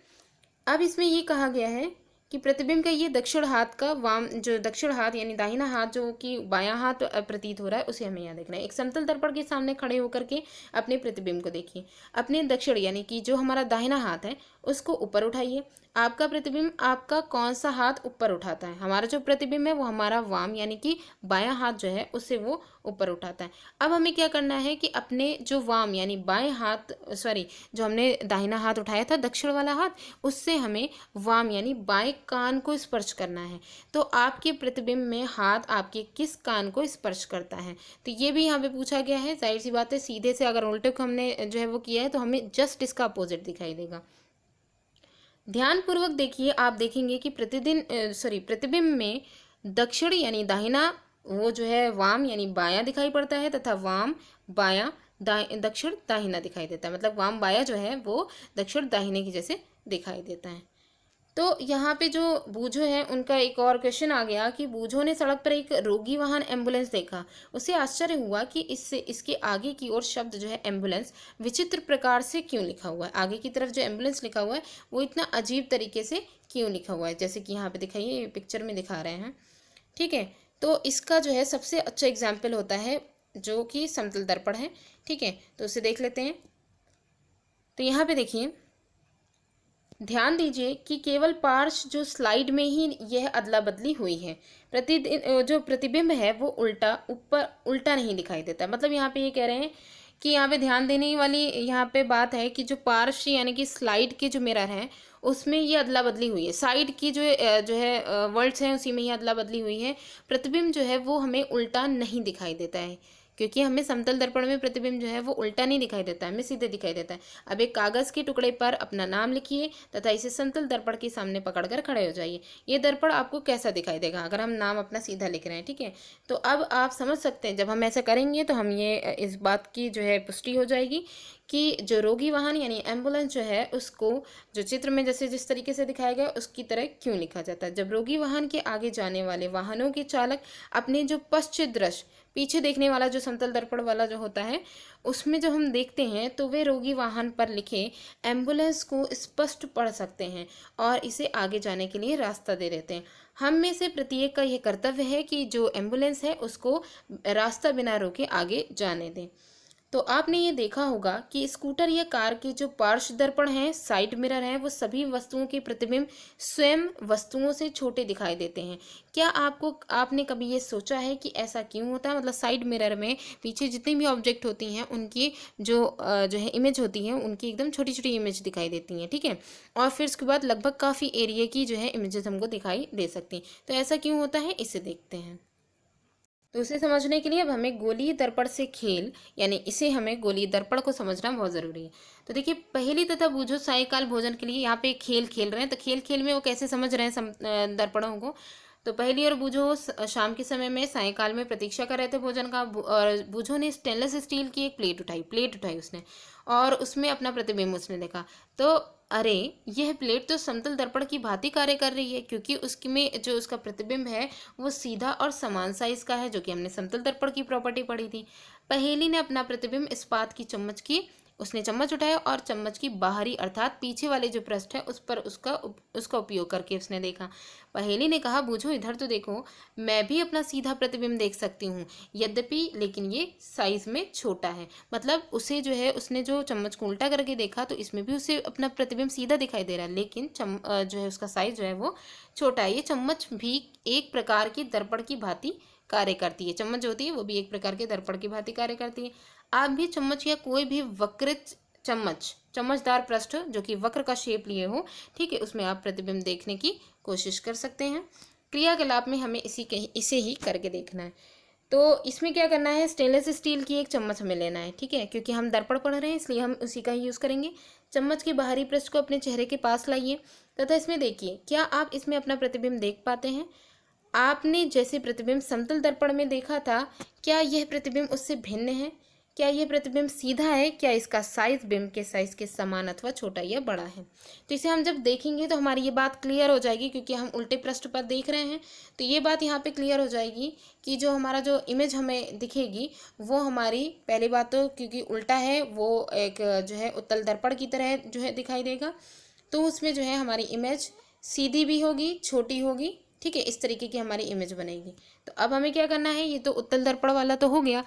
अब इसमें ये कहा गया है कि प्रतिबिंब का ये दक्षिण हाथ का वाम, जो दक्षिण हाथ यानी दाहिना हाथ जो कि बायां हाथ प्रतीत हो रहा है, उसे हमें यहाँ देखना है। एक समतल दर्पण के सामने खड़े होकर के अपने प्रतिबिंब को देखिए। अपने दक्षिण यानी कि जो हमारा दाहिना हाथ है उसको ऊपर उठाइए। आपका प्रतिबिंब आपका कौन सा हाथ ऊपर उठाता है? हमारा जो प्रतिबिंब है वो हमारा वाम यानी कि बायां हाथ जो है उससे वो ऊपर उठाता है। अब हमें क्या करना है कि अपने जो वाम यानी बाएं हाथ, सॉरी, जो हमने दाहिना हाथ उठाया था दक्षिण वाला हाथ, उससे हमें वाम यानी बाएं कान को स्पर्श करना है। तो आपके प्रतिबिंब में हाथ आपके किस कान को स्पर्श करता है? तो ये भी यहाँ पे पूछा गया है। जाहिर सी बात है, सीधे से अगर उल्टे को हमने जो है वो किया है तो हमें जस्ट इसका अपोजिट दिखाई देगा। ध्यानपूर्वक देखिए, आप देखेंगे कि प्रतिबिंब में दक्षिण यानी दाहिना वो जो है वाम यानी बायां दिखाई पड़ता है, तथा वाम बायां दक्षिण दाहिना दिखाई देता है। मतलब वाम बायां जो है वो दक्षिण दाहिने की जैसे दिखाई देता है। तो यहाँ पे जो बूझो है उनका एक और क्वेश्चन आ गया कि बूझो ने सड़क पर एक रोगी वाहन एम्बुलेंस देखा। उसे आश्चर्य हुआ कि इससे इसके आगे की ओर शब्द जो है एम्बुलेंस विचित्र प्रकार से क्यों लिखा हुआ है। आगे की तरफ जो एम्बुलेंस लिखा हुआ है वो इतना अजीब तरीके से क्यों लिखा हुआ है, जैसे कि यहाँ पे दिखाइए पिक्चर में दिखा रहे हैं। ठीक है, तो इसका जो है सबसे अच्छा एग्जाम्पल होता है जो कि समतल दर्पण है। ठीक है, तो उसे देख लेते हैं। तो यहाँ पे देखिए, ध्यान दीजिए कि केवल पार्श्व जो स्लाइड में ही यह अदला बदली हुई है। जो प्रतिबिंब है वो उल्टा नहीं दिखाई देता। मतलब यहाँ पे ये कह रहे हैं कि यहाँ पे ध्यान देने वाली यहाँ पे बात है कि जो पार्श्व यानी कि स्लाइड के जो मिरर हैं उसमें ये अदला बदली हुई है। साइड की जो है वर्ड्स हैं उसी में ये अदला बदली हुई है। प्रतिबिंब जो है वो हमें उल्टा नहीं दिखाई देता है, क्योंकि हमें समतल दर्पण में प्रतिबिंब जो है वो उल्टा नहीं दिखाई देता है, हमें सीधे दिखाई देता है। अब एक कागज़ के टुकड़े पर अपना नाम लिखिए तथा इसे समतल दर्पण के सामने पकड़कर खड़े हो जाइए। ये दर्पण आपको कैसा दिखाई देगा अगर हम नाम अपना सीधा लिख रहे हैं? ठीक है, तो अब आप समझ सकते हैं जब हम ऐसा करेंगे तो हम ये इस बात की जो है पुष्टि हो जाएगी कि जो रोगी वाहन यानी एम्बुलेंस जो है उसको जो चित्र में जैसे जिस तरीके से दिखाया गया उसकी तरह क्यों लिखा जाता है। जब रोगी वाहन के आगे जाने वाले वाहनों के चालक अपने जो पश्चिम दृश्य, पीछे देखने वाला जो समतल दर्पण वाला जो होता है उसमें जो हम देखते हैं तो वे रोगी वाहन पर लिखे एम्बुलेंस को स्पष्ट पढ़ सकते हैं और इसे आगे जाने के लिए रास्ता दे देते हैं। हम में से प्रत्येक का यह कर्तव्य है कि जो एम्बुलेंस है उसको रास्ता बिना रोके आगे जाने दें। तो आपने ये देखा होगा कि स्कूटर या कार के जो पार्श्व दर्पण हैं, साइड मिरर हैं, वो सभी वस्तुओं के प्रतिबिंब स्वयं वस्तुओं से छोटे दिखाई देते हैं। क्या आपने कभी ये सोचा है कि ऐसा क्यों होता है? मतलब साइड मिरर में पीछे जितनी भी ऑब्जेक्ट होती हैं उनकी जो है इमेज होती है उनकी एकदम छोटी छोटी इमेज दिखाई देती हैं। ठीक है, और फिर उसके बाद लगभग काफ़ी एरिया की जो है इमेजेस हमको दिखाई दे सकती हैं। तो ऐसा क्यों होता है इसे देखते हैं। तो उसे समझने के लिए अब हमें गोलीय दर्पण से खेल यानी इसे हमें गोलीय दर्पण को समझना बहुत ज़रूरी है। तो देखिए, पहेली तथा बूझो सायकाल भोजन के लिए यहाँ पे खेल खेल रहे हैं। तो खेल खेल में वो कैसे समझ रहे हैं दर्पणों को? तो पहेली और बूझो शाम के समय में सायकाल में प्रतीक्षा कर रहे थे भोजन का, और बूझो ने स्टेनलेस स्टील की एक प्लेट उठाई उसने, और उसमें अपना प्रतिबिंब उसने देखा। तो अरे, यह प्लेट तो समतल दर्पण की भांति कार्य कर रही है, क्योंकि उसकी में जो उसका प्रतिबिंब है वो सीधा और समान साइज का है, जो कि हमने समतल दर्पण की प्रॉपर्टी पढ़ी थी। पहेली ने अपना प्रतिबिंब इस्पात की चम्मच की उसने चम्मच उठाया और चम्मच की बाहरी अर्थात पीछे वाले जो पृष्ठ है उस पर उसका उपयोग करके उसने देखा। पहेली ने कहा, बूझो इधर तो देखो, मैं भी अपना सीधा प्रतिबिंब देख सकती हूँ, यद्यपि लेकिन ये साइज में छोटा है। मतलब उसे जो है, उसने जो चम्मच को उल्टा करके देखा तो इसमें भी उसे अपना प्रतिबिंब सीधा दिखाई दे रहा है, लेकिन जो है उसका साइज जो है वो छोटा है। ये चम्मच भी एक प्रकार की दर्पण की भांति कार्य करती है। चम्मच जो होती है वो भी एक प्रकार के दर्पण की भांति कार्य करती है। आप भी चम्मच या कोई भी वक्रित चम्मचदार पृष्ठ जो कि वक्र का शेप लिए हो, ठीक है, उसमें आप प्रतिबिंब देखने की कोशिश कर सकते हैं। क्रियाकलाप में हमें इसे ही करके देखना है। तो इसमें क्या करना है, स्टेनलेस स्टील की एक चम्मच हमें लेना है, ठीक है, क्योंकि हम दर्पण पढ़ रहे हैं इसलिए हम उसी का ही यूज़ करेंगे। चम्मच के बाहरी पृष्ठ को अपने चेहरे के पास लाइए तथा इसमें देखिए, क्या आप इसमें अपना प्रतिबिंब देख पाते हैं? आपने जैसे प्रतिबिंब समतल दर्पण में देखा था, क्या यह प्रतिबिंब उससे भिन्न है? क्या यह प्रतिबिंब सीधा है? क्या इसका साइज बिंब के साइज के समान अथवा छोटा या बड़ा है? तो इसे हम जब देखेंगे तो हमारी ये बात क्लियर हो जाएगी, क्योंकि हम उल्टे पृष्ठ पर देख रहे हैं। तो ये बात यहाँ पे क्लियर हो जाएगी कि जो हमारा जो इमेज हमें दिखेगी वो हमारी, पहली बात तो क्योंकि उल्टा है, वो एक जो है उत्तल दर्पण की तरह जो है दिखाई देगा, तो उसमें जो है हमारी इमेज सीधी भी होगी, छोटी होगी, ठीक है, इस तरीके की हमारी इमेज बनेगी। तो अब हमें क्या करना है, ये तो उत्तल दर्पण वाला तो हो गया।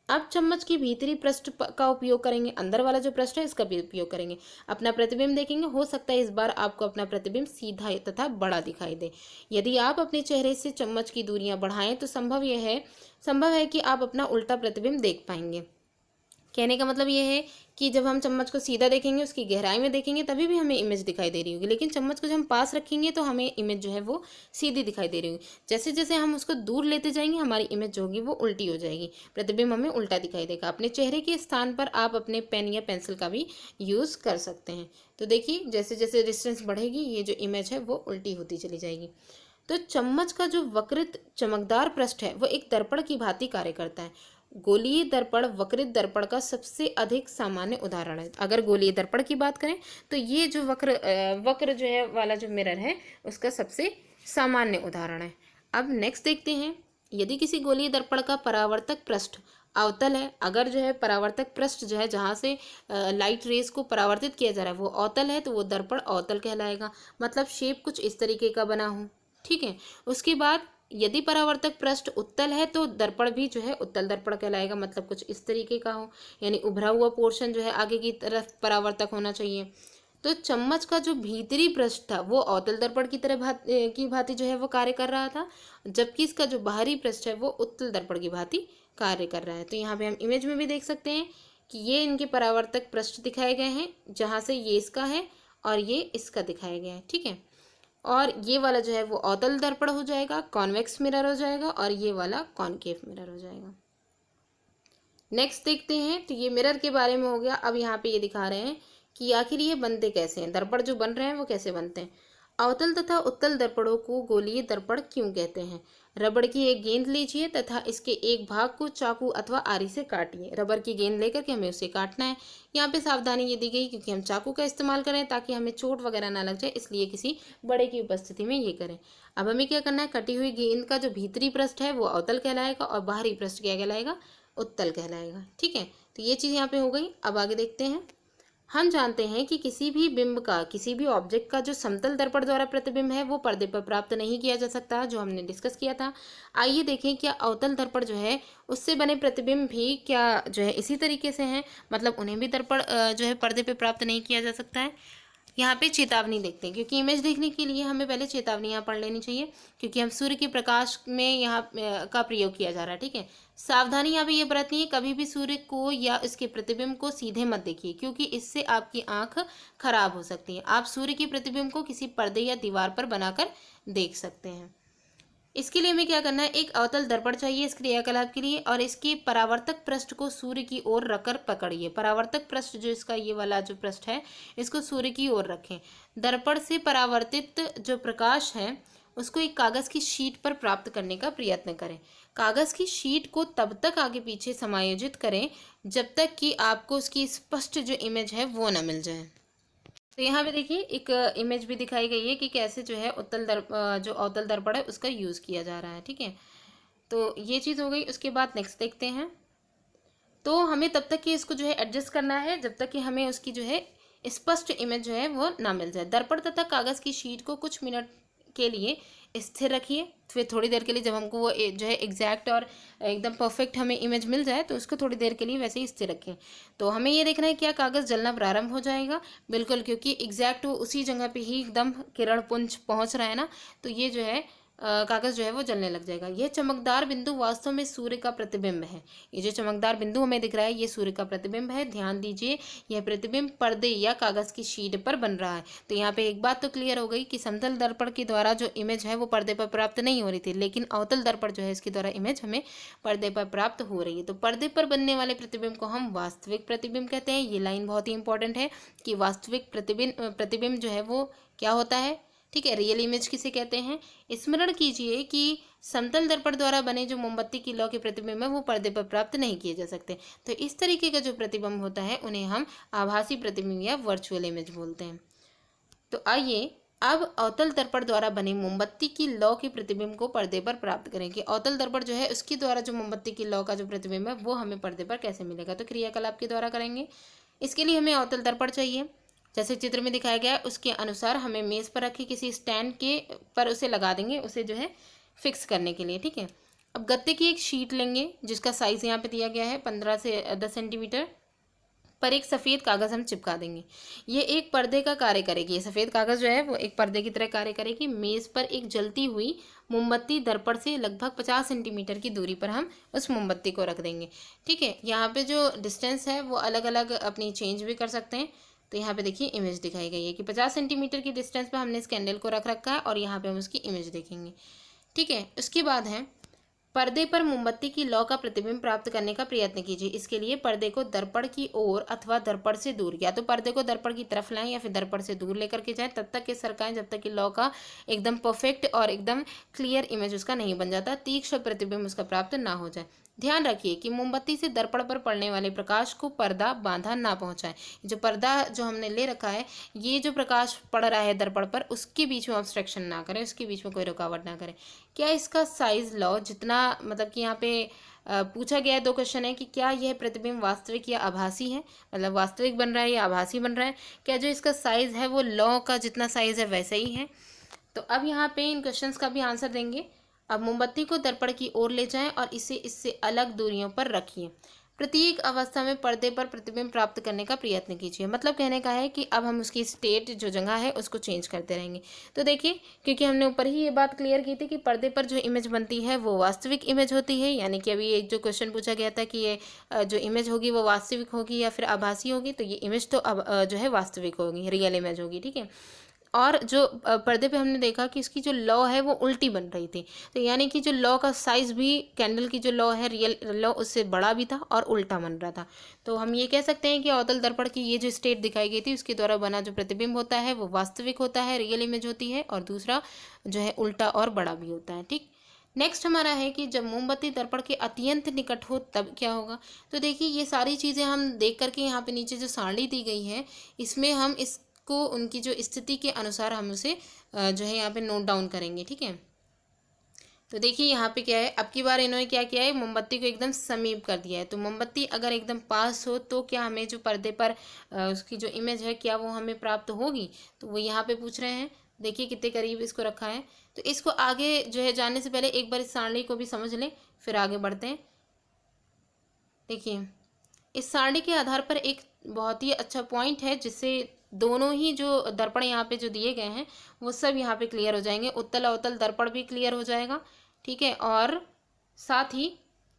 अब चम्मच की भीतरी पृष्ठ का उपयोग करेंगे, अंदर वाला जो पृष्ठ है इसका भी उपयोग करेंगे, अपना प्रतिबिंब देखेंगे। हो सकता है इस बार आपको अपना प्रतिबिंब सीधा तथा बड़ा दिखाई दे। यदि आप अपने चेहरे से चम्मच की दूरियां बढ़ाएं तो संभव है कि आप अपना उल्टा प्रतिबिंब देख पाएंगे। कहने का मतलब ये है कि जब हम चम्मच को सीधा देखेंगे, उसकी गहराई में देखेंगे, तभी भी हमें इमेज दिखाई दे रही होगी, लेकिन चम्मच को जब हम पास रखेंगे तो हमें इमेज जो है वो सीधी दिखाई दे रही होगी। जैसे जैसे हम उसको दूर लेते जाएंगे हमारी इमेज जो होगी वो उल्टी हो जाएगी, प्रतिबिंब हमें उल्टा दिखाई देगा। अपने चेहरे के स्थान पर आप अपने पेन या पेंसिल का भी यूज़ कर सकते हैं। तो देखिए, जैसे जैसे डिस्टेंस बढ़ेगी ये जो इमेज है वो उल्टी होती चली जाएगी। तो चम्मच का जो वक्रित चमकदार पृष्ठ है वो एक दर्पण की भांति कार्य करता है। गोलीय दर्पण वक्रित दर्पण का सबसे अधिक सामान्य उदाहरण है। अगर गोलीय दर्पण की बात करें तो ये जो वक्र जो है वाला जो मिरर है उसका सबसे सामान्य उदाहरण है। अब नेक्स्ट देखते हैं, यदि किसी गोलीय दर्पण का परावर्तक पृष्ठ अवतल है, अगर जो है परावर्तक पृष्ठ जो है जहाँ से लाइट रेज को परावर्तित किया जा रहा है वो अवतल है, तो वो दर्पण अवतल कहलाएगा। मतलब शेप कुछ इस तरीके का बना हो, ठीक है। उसके बाद यदि परावर्तक पृष्ठ उत्तल है तो दर्पण भी जो है उत्तल दर्पण कहलाएगा, मतलब कुछ इस तरीके का हो, यानी उभरा हुआ पोर्शन जो है आगे की तरफ परावर्तक होना चाहिए। तो चम्मच का जो भीतरी पृष्ठ था वो अवतल दर्पण की तरह की भांति जो है वो कार्य कर रहा था, जबकि इसका जो बाहरी पृष्ठ है वो उत्तल दर्पण की भांति कार्य कर रहा है। तो यहाँ पे हम इमेज में भी देख सकते हैं कि ये इनके परावर्तक पृष्ठ दिखाए गए हैं, जहाँ से ये इसका है और ये इसका दिखाया गया है, ठीक है। और ये वाला जो है वो अवतल दर्पण हो जाएगा, कॉन्वेक्स मिरर हो जाएगा, और ये वाला कॉनकेव मिरर हो जाएगा। नेक्स्ट देखते हैं, तो ये मिरर के बारे में हो गया। अब यहाँ पे ये दिखा रहे हैं कि आखिर ये बनते कैसे हैं, दर्पण जो बन रहे हैं वो कैसे बनते हैं। अवतल तथा उत्तल दर्पणों को गोलीय दर्पण क्यों कहते हैं? रबड़ की एक गेंद लीजिए तथा इसके एक भाग को चाकू अथवा आरी से काटिए। रबर की गेंद लेकर के हमें उसे काटना है। यहाँ पे सावधानी ये दी गई क्योंकि हम चाकू का इस्तेमाल करें ताकि हमें चोट वगैरह ना लग जाए, इसलिए किसी बड़े की उपस्थिति में ये करें। अब हमें क्या करना है, कटी हुई गेंद का जो भीतरी पृष्ठ है वो अवतल कहलाएगा और बाहरी पृष्ठ क्या कहलाएगा, उत्तल कहलाएगा, ठीक है। तो ये चीज़ यहाँ पे हो गई। अब आगे देखते हैं, हम जानते हैं कि किसी भी बिंब का, किसी भी ऑब्जेक्ट का जो समतल दर्पण द्वारा प्रतिबिंब है वो पर्दे पर प्राप्त नहीं किया जा सकता, जो हमने डिस्कस किया था। आइए देखें, क्या अवतल दर्पण जो है उससे बने प्रतिबिंब भी क्या जो है इसी तरीके से हैं, मतलब उन्हें भी दर्पण जो है पर्दे पर प्राप्त नहीं किया जा सकता है। यहाँ पे चेतावनी देखते हैं, क्योंकि इमेज देखने के लिए हमें पहले चेतावनी यहाँ पढ़ लेनी चाहिए, क्योंकि हम सूर्य के प्रकाश में यहाँ का प्रयोग किया जा रहा है, ठीक है। सावधानी यहाँ पे ये बरतनी है, कभी भी सूर्य को या इसके प्रतिबिंब को सीधे मत देखिए, क्योंकि इससे आपकी आंख खराब हो सकती है। आप सूर्य के प्रतिबिंब को किसी पर्दे या दीवार पर बनाकर देख सकते हैं। इसके लिए हमें क्या करना है, एक अवतल दर्पण चाहिए इस क्रियाकलाप के लिए, और इसके परावर्तक पृष्ठ को सूर्य की ओर रखकर पकड़िए। परावर्तक पृष्ठ जो इसका ये वाला जो पृष्ठ है इसको सूर्य की ओर रखें। दर्पण से परावर्तित जो प्रकाश है उसको एक कागज़ की शीट पर प्राप्त करने का प्रयत्न करें। कागज़ की शीट को तब तक आगे पीछे समायोजित करें जब तक कि आपको उसकी स्पष्ट जो इमेज है वो न मिल जाए। तो यहाँ पे देखिए एक इमेज भी दिखाई गई है कि कैसे जो है जो अवतल दर्पण है उसका यूज़ किया जा रहा है, ठीक है। तो ये चीज़ हो गई। उसके बाद नेक्स्ट देखते हैं, तो हमें तब तक कि इसको जो है एडजस्ट करना है जब तक कि हमें उसकी जो है स्पष्ट इमेज जो है वो ना मिल जाए। दर्पण तथा कागज़ की शीट को कुछ मिनट के लिए स्थिर रखिए, फिर थोड़ी देर के लिए जब हमको वो जो है एग्जैक्ट और एकदम परफेक्ट हमें इमेज मिल जाए तो उसको थोड़ी देर के लिए वैसे ही स्थिर रखें। तो हमें ये देखना है क्या कागज़ जलना प्रारंभ हो जाएगा, बिल्कुल, क्योंकि एग्जैक्ट वो उसी जगह पे ही एकदम किरण पुंज पहुंच रहा है ना, तो ये जो है कागज़ जो है वो जलने लग जाएगा। यह चमकदार बिंदु वास्तव में सूर्य का प्रतिबिंब है। ये जो चमकदार बिंदु हमें दिख रहा है ये सूर्य का प्रतिबिंब है। ध्यान दीजिए, यह प्रतिबिंब पर्दे या कागज़ की शीट पर बन रहा है। तो यहाँ पे एक बात तो क्लियर हो गई कि समतल दर्पण के द्वारा जो इमेज है वो पर्दे पर प्राप्त नहीं हो रही थी, लेकिन अवतल दर्पण जो है इसके द्वारा इमेज हमें पर्दे पर प्राप्त हो रही है। तो पर्दे पर बनने वाले प्रतिबिंब को हम वास्तविक प्रतिबिंब कहते हैं। ये लाइन बहुत ही इंपॉर्टेंट है कि वास्तविक प्रतिबिंब जो है वो क्या होता है, ठीक है, रियल इमेज किसे कहते हैं। स्मरण कीजिए कि समतल दर्पण द्वारा बने जो मोमबत्ती की लौ के प्रतिबिंब है वो पर्दे पर प्राप्त नहीं किए जा सकते। तो इस तरीके का जो प्रतिबिंब होता है उन्हें हम आभासी प्रतिबिंब या वर्चुअल इमेज बोलते हैं। तो आइए अब अवतल दर्पण द्वारा बने मोमबत्ती की लौ के प्रतिबिंब को पर्दे पर प्राप्त करें कि अवतल दर्पण जो है उसके द्वारा जो मोमबत्ती की लौ का जो प्रतिबिंब है वो हमें पर्दे पर कैसे मिलेगा। तो क्रियाकलाप के द्वारा करेंगे। इसके लिए हमें अवतल दर्पण चाहिए, जैसे चित्र में दिखाया गया है उसके अनुसार हमें मेज़ पर रखे किसी स्टैंड के पर उसे लगा देंगे, उसे जो है फिक्स करने के लिए, ठीक है। अब गत्ते की एक शीट लेंगे जिसका साइज़ यहाँ पे दिया गया है 15 से 10 सेंटीमीटर पर एक सफ़ेद कागज़ हम चिपका देंगे। ये एक पर्दे का कार्य करेगी। ये सफ़ेद कागज़ जो है वो एक पर्दे की तरह कार्य करेगी। मेज़ पर एक जलती हुई मोमबत्ती दर्पण से लगभग 50 सेंटीमीटर की दूरी पर हम उस मोमबत्ती को रख देंगे, ठीक है। यहाँ पे जो डिस्टेंस है वो अलग अलग अपनी चेंज भी कर सकते हैं। तो यहाँ पे देखिए इमेज दिखाई गई है कि 50 सेंटीमीटर की डिस्टेंस पे हमने इस कैंडल को रख रखा है और यहाँ पे हम उसकी इमेज देखेंगे, ठीक है। उसके बाद है पर्दे पर मोमबत्ती की लौ का प्रतिबिंब प्राप्त करने का प्रयत्न कीजिए। इसके लिए पर्दे को दर्पण की ओर अथवा दर्पण से दूर, या तो पर्दे को दर्पण की तरफ लाएं या फिर दर्पण से दूर लेकर के जाएं, तब तक के सरकाएं जब तक कि लौ का एकदम परफेक्ट और एकदम क्लियर इमेज उसका नहीं बन जाता, तीक्ष्ण प्रतिबिंब उसका प्राप्त ना हो जाए। ध्यान रखिए कि मोमबत्ती से दर्पण पर पड़ने वाले प्रकाश को पर्दा बांधा ना पहुंचाए। जो पर्दा जो हमने ले रखा है, ये जो प्रकाश पड़ रहा है दर्पण पर उसके बीच में ऑब्स्ट्रक्शन ना करें, उसके बीच में कोई रुकावट ना करें। क्या इसका साइज लॉ जितना, मतलब कि यहाँ पे पूछा गया है, 2 क्वेश्चन है कि क्या यह प्रतिबिंब वास्तविक या आभासी है, मतलब वास्तविक बन रहा है या आभासी बन रहा है। क्या जो इसका साइज है वो लॉ का जितना साइज है वैसा ही है। तो अब यहाँ पे इन क्वेश्चंस का भी आंसर देंगे। अब मोमबत्ती को दर्पण की ओर ले जाएं और इसे इससे अलग दूरियों पर रखिए। प्रत्येक अवस्था में पर्दे पर प्रतिबिंब प्राप्त करने का प्रयत्न कीजिए। मतलब कहने का है कि अब हम उसकी स्टेट जो जगह है उसको चेंज करते रहेंगे। तो देखिए, क्योंकि हमने ऊपर ही ये बात क्लियर की थी कि पर्दे पर जो इमेज बनती है वो वास्तविक इमेज होती है, यानी कि अभी एक जो क्वेश्चन पूछा गया था कि ये जो इमेज होगी वो वास्तविक होगी या फिर आभासी होगी, तो ये इमेज तो अब जो है वास्तविक होगी, रियल इमेज होगी, ठीक है। और जो पर्दे पे हमने देखा कि इसकी जो लौ है वो उल्टी बन रही थी, तो यानी कि जो लौ का साइज़ भी कैंडल की जो लौ है रियल लौ उससे बड़ा भी था और उल्टा बन रहा था। तो हम ये कह सकते हैं कि अवतल दर्पण की ये जो स्टेट दिखाई गई थी उसके द्वारा बना जो प्रतिबिंब होता है वो वास्तविक होता है, रियल इमेज होती है, और दूसरा जो है उल्टा और बड़ा भी होता है, ठीक। नेक्स्ट हमारा है कि जब मोमबत्ती दर्पण के अत्यंत निकट हो तब क्या होगा। तो देखिए, ये सारी चीज़ें हम देख करके यहाँ पे नीचे जो सारणी दी गई है इसमें हम इसको उनकी जो स्थिति के अनुसार हम उसे जो है यहाँ पे नोट डाउन करेंगे, ठीक है। तो देखिए यहाँ पे क्या है, अब की बार इन्होंने क्या किया है, मोमबत्ती को एकदम समीप कर दिया है। तो मोमबत्ती अगर एकदम पास हो तो क्या हमें जो पर्दे पर उसकी जो इमेज है क्या वो हमें प्राप्त होगी, तो वो यहाँ पे पूछ रहे हैं। देखिए कितने करीब इसको रखा है। तो इसको आगे जो है जानने से पहले एक बार इस सारणी को भी समझ लें, फिर आगे बढ़ते हैं। देखिए, इस सारणी के आधार पर एक बहुत ही अच्छा पॉइंट है जिससे दोनों ही जो दर्पण यहाँ पे जो दिए गए हैं वो सब यहाँ पे क्लियर हो जाएंगे। उत्तल अवतल दर्पण भी क्लियर हो जाएगा, ठीक है, और साथ ही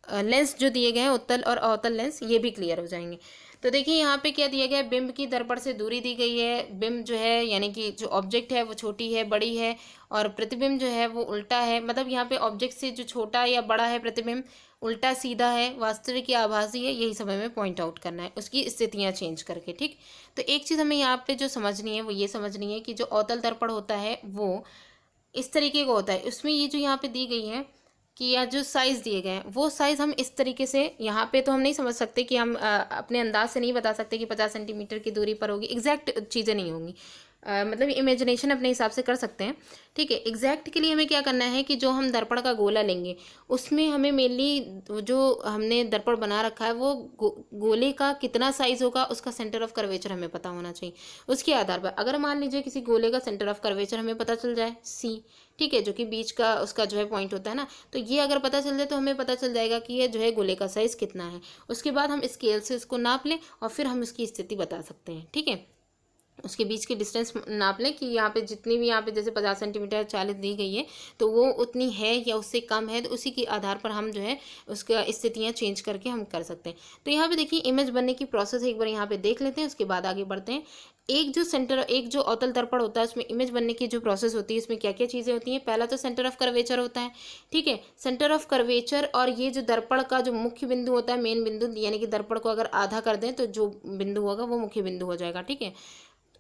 लेंस जो दिए गए हैं उत्तल और अवतल लेंस ये भी क्लियर हो जाएंगे। तो देखिए यहाँ पे क्या दिया गया है, बिंब की दर्पण से दूरी दी गई है। बिंब जो है यानी कि जो ऑब्जेक्ट है वो छोटी है बड़ी है, और प्रतिबिंब जो है वो उल्टा है। मतलब यहाँ पे ऑब्जेक्ट से जो छोटा या बड़ा है प्रतिबिंब, उल्टा सीधा है, वास्तविक या आभासी है, यही सब हमें पॉइंट आउट करना है उसकी स्थितियाँ चेंज करके, ठीक। तो एक चीज़ हमें यहाँ पे जो समझनी है वो ये समझनी है कि जो अवतल दर्पण होता है वो इस तरीके का होता है। उसमें ये जो यहाँ पे दी गई है कि या जो साइज़ दिए गए हैं वो साइज़ हम इस तरीके से यहाँ पे तो हम नहीं समझ सकते कि हम अपने अंदाज से नहीं बता सकते कि 50 सेंटीमीटर की दूरी पर होगी, एग्जैक्ट चीज़ें नहीं होंगी। मतलब इमेजिनेशन अपने हिसाब से कर सकते हैं। ठीक है, एग्जैक्ट के लिए हमें क्या करना है कि जो हम दर्पण का गोला लेंगे उसमें हमें मेनली जो हमने दर्पण बना रखा है वो गोले का कितना साइज होगा उसका सेंटर ऑफ कर्वेचर हमें पता होना चाहिए। उसके आधार पर अगर मान लीजिए किसी गोले का सेंटर ऑफ कर्वेचर हमें पता चल जाए सी, ठीक है, जो कि बीच का उसका जो है पॉइंट होता है ना, तो ये अगर पता चल जाए तो हमें पता चल जाएगा कि ये जो है गोले का साइज कितना है। उसके बाद हम स्केल से उसको नाप लें और फिर हम उसकी स्थिति बता सकते हैं। ठीक है, उसके बीच की डिस्टेंस नाप लें कि यहाँ पे जितनी भी यहाँ पे जैसे 50 सेंटीमीटर 40 दी गई है तो वो उतनी है या उससे कम है, तो उसी के आधार पर हम जो है उसका स्थितियाँ चेंज करके हम कर सकते हैं। तो यहाँ पे देखिए इमेज बनने की प्रोसेस एक बार यहाँ पे देख लेते हैं, उसके बाद आगे बढ़ते हैं। एक जो अवतल दर्पण होता है उसमें इमेज बनने की जो प्रोसेस होती है इसमें क्या क्या चीज़ें होती हैं। पहला तो सेंटर ऑफ कर्वेचर होता है। ठीक है, सेंटर ऑफ कर्वेचर और ये जो दर्पण का जो मुख्य बिंदु होता है, मेन बिंदु, यानी कि दर्पण को अगर आधा कर दें तो जो बिंदु होगा वो मुख्य बिंदु हो जाएगा। ठीक है,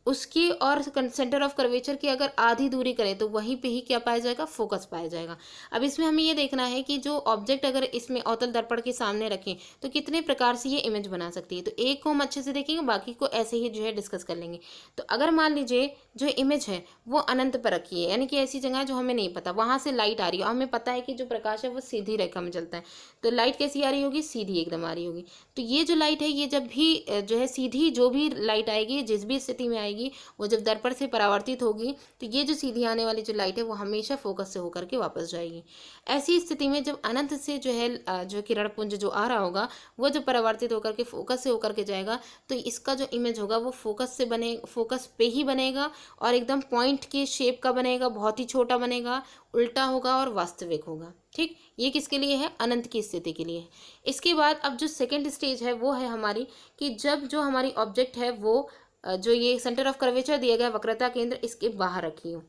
उसकी और सेंटर ऑफ कर्वेचर की अगर आधी दूरी करें तो वहीं पे ही क्या पाया जाएगा, फोकस पाया जाएगा। अब इसमें हमें ये देखना है कि जो ऑब्जेक्ट अगर इसमें अवतल दर्पण के सामने रखें तो कितने प्रकार से ये इमेज बना सकती है। तो एक को हम अच्छे से देखेंगे, बाकी को ऐसे ही जो है डिस्कस कर लेंगे। तो अगर मान लीजिए जो इमेज है वो अनंत पर रखी है, यानी कि ऐसी जगह जो हमें नहीं पता, वहां से लाइट आ रही है और हमें पता है कि जो प्रकाश है वो सीधी रेखा में चलता है, तो लाइट कैसी आ रही होगी, सीधी एकदम आ रही होगी। तो ये जो लाइट है ये जब भी जो है सीधी जो भी लाइट आएगी जिस भी स्थिति में आएगी वो जब दर्पण से परावर्तित होगी तो ये जो सीधी आने वाली जो लाइट है वो हमेशा फोकस से होकर के वापस जाएगी। ऐसी स्थिति में जब अनंत से जो है जो किरण पुंज जो आ रहा होगा वो जब परावर्तित होकर के फोकस से होकर के जाएगा तो इसका जो इमेज होगा वो फोकस पे ही बनेगा और एकदम पॉइंट के शेप का बनेगा, बहुत ही छोटा बनेगा, उल्टा होगा और वास्तविक होगा। ठीक, ये किसके लिए है, अनंत की स्थिति के लिए है। इसके बाद अब जो सेकंड स्टेज है वो है हमारी कि जब जो हमारी ऑब्जेक्ट है वो जो ये सेंटर ऑफ कर्वेचर दिया गया वक्रता केंद्र इसके बाहर रखी हो।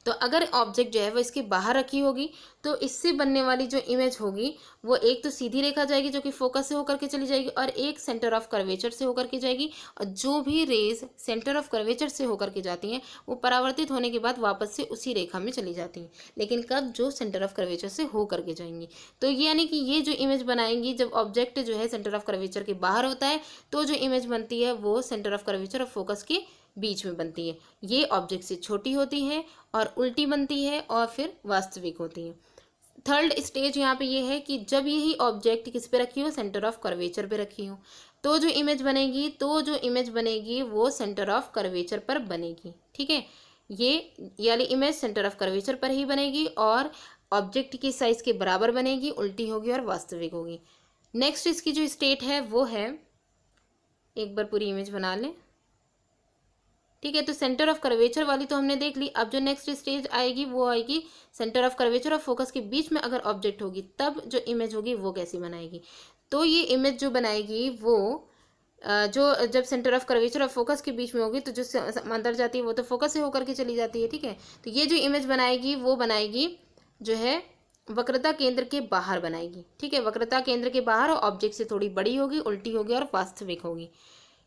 तो अगर ऑब्जेक्ट जो है वो इसके बाहर रखी होगी तो इससे बनने वाली जो इमेज होगी वो एक तो सीधी रेखा जाएगी जो कि फोकस से होकर के चली जाएगी और एक सेंटर ऑफ कर्वेचर से होकर के जाएगी। और जो भी रेज सेंटर ऑफ कर्वेचर से होकर के जाती हैं वो परावर्तित होने के बाद वापस से उसी रेखा में चली जाती हैं, लेकिन कब, जो सेंटर ऑफ कर्वेचर से होकर के जाएंगी। तो ये यानी कि ये जो इमेज बनाएंगी जब ऑब्जेक्ट जो है सेंटर ऑफ कर्वेचर के बाहर होता है तो जो इमेज बनती है वो सेंटर ऑफ कर्वेचर और फोकस के बीच में बनती है। ये ऑब्जेक्ट से छोटी होती है और उल्टी बनती है और फिर वास्तविक होती है। थर्ड स्टेज यहाँ पे ये है कि जब यही ऑब्जेक्ट किस पे रखी हो, सेंटर ऑफ कर्वेचर पे रखी हो, तो जो इमेज बनेगी वो सेंटर ऑफ कर्वेचर पर बनेगी। ठीक है, ये यानी इमेज सेंटर ऑफ कर्वेचर पर ही बनेगी और ऑब्जेक्ट की साइज के बराबर बनेगी, उल्टी होगी और वास्तविक होगी। नेक्स्ट इसकी जो स्टेट है वो है, एक बार पूरी इमेज बना लें। ठीक है, तो सेंटर ऑफ कर्वेचर वाली तो हमने देख ली। अब जो नेक्स्ट स्टेज आएगी वो आएगी सेंटर ऑफ कर्वेचर और फोकस के बीच में अगर ऑब्जेक्ट होगी तब जो इमेज होगी वो कैसी बनाएगी। तो ये इमेज जो बनाएगी वो जो जब सेंटर ऑफ कर्वेचर और फोकस के बीच में होगी तो जो समांतर जाती है वो तो फोकस से होकर के चली जाती है। ठीक है, तो ये जो इमेज बनाएगी वो बनाएगी जो है वक्रता केंद्र के बाहर बनाएगी। ठीक है, वक्रता केंद्र के बाहर और ऑब्जेक्ट से थोड़ी बड़ी होगी, उल्टी होगी और वास्तविक होगी।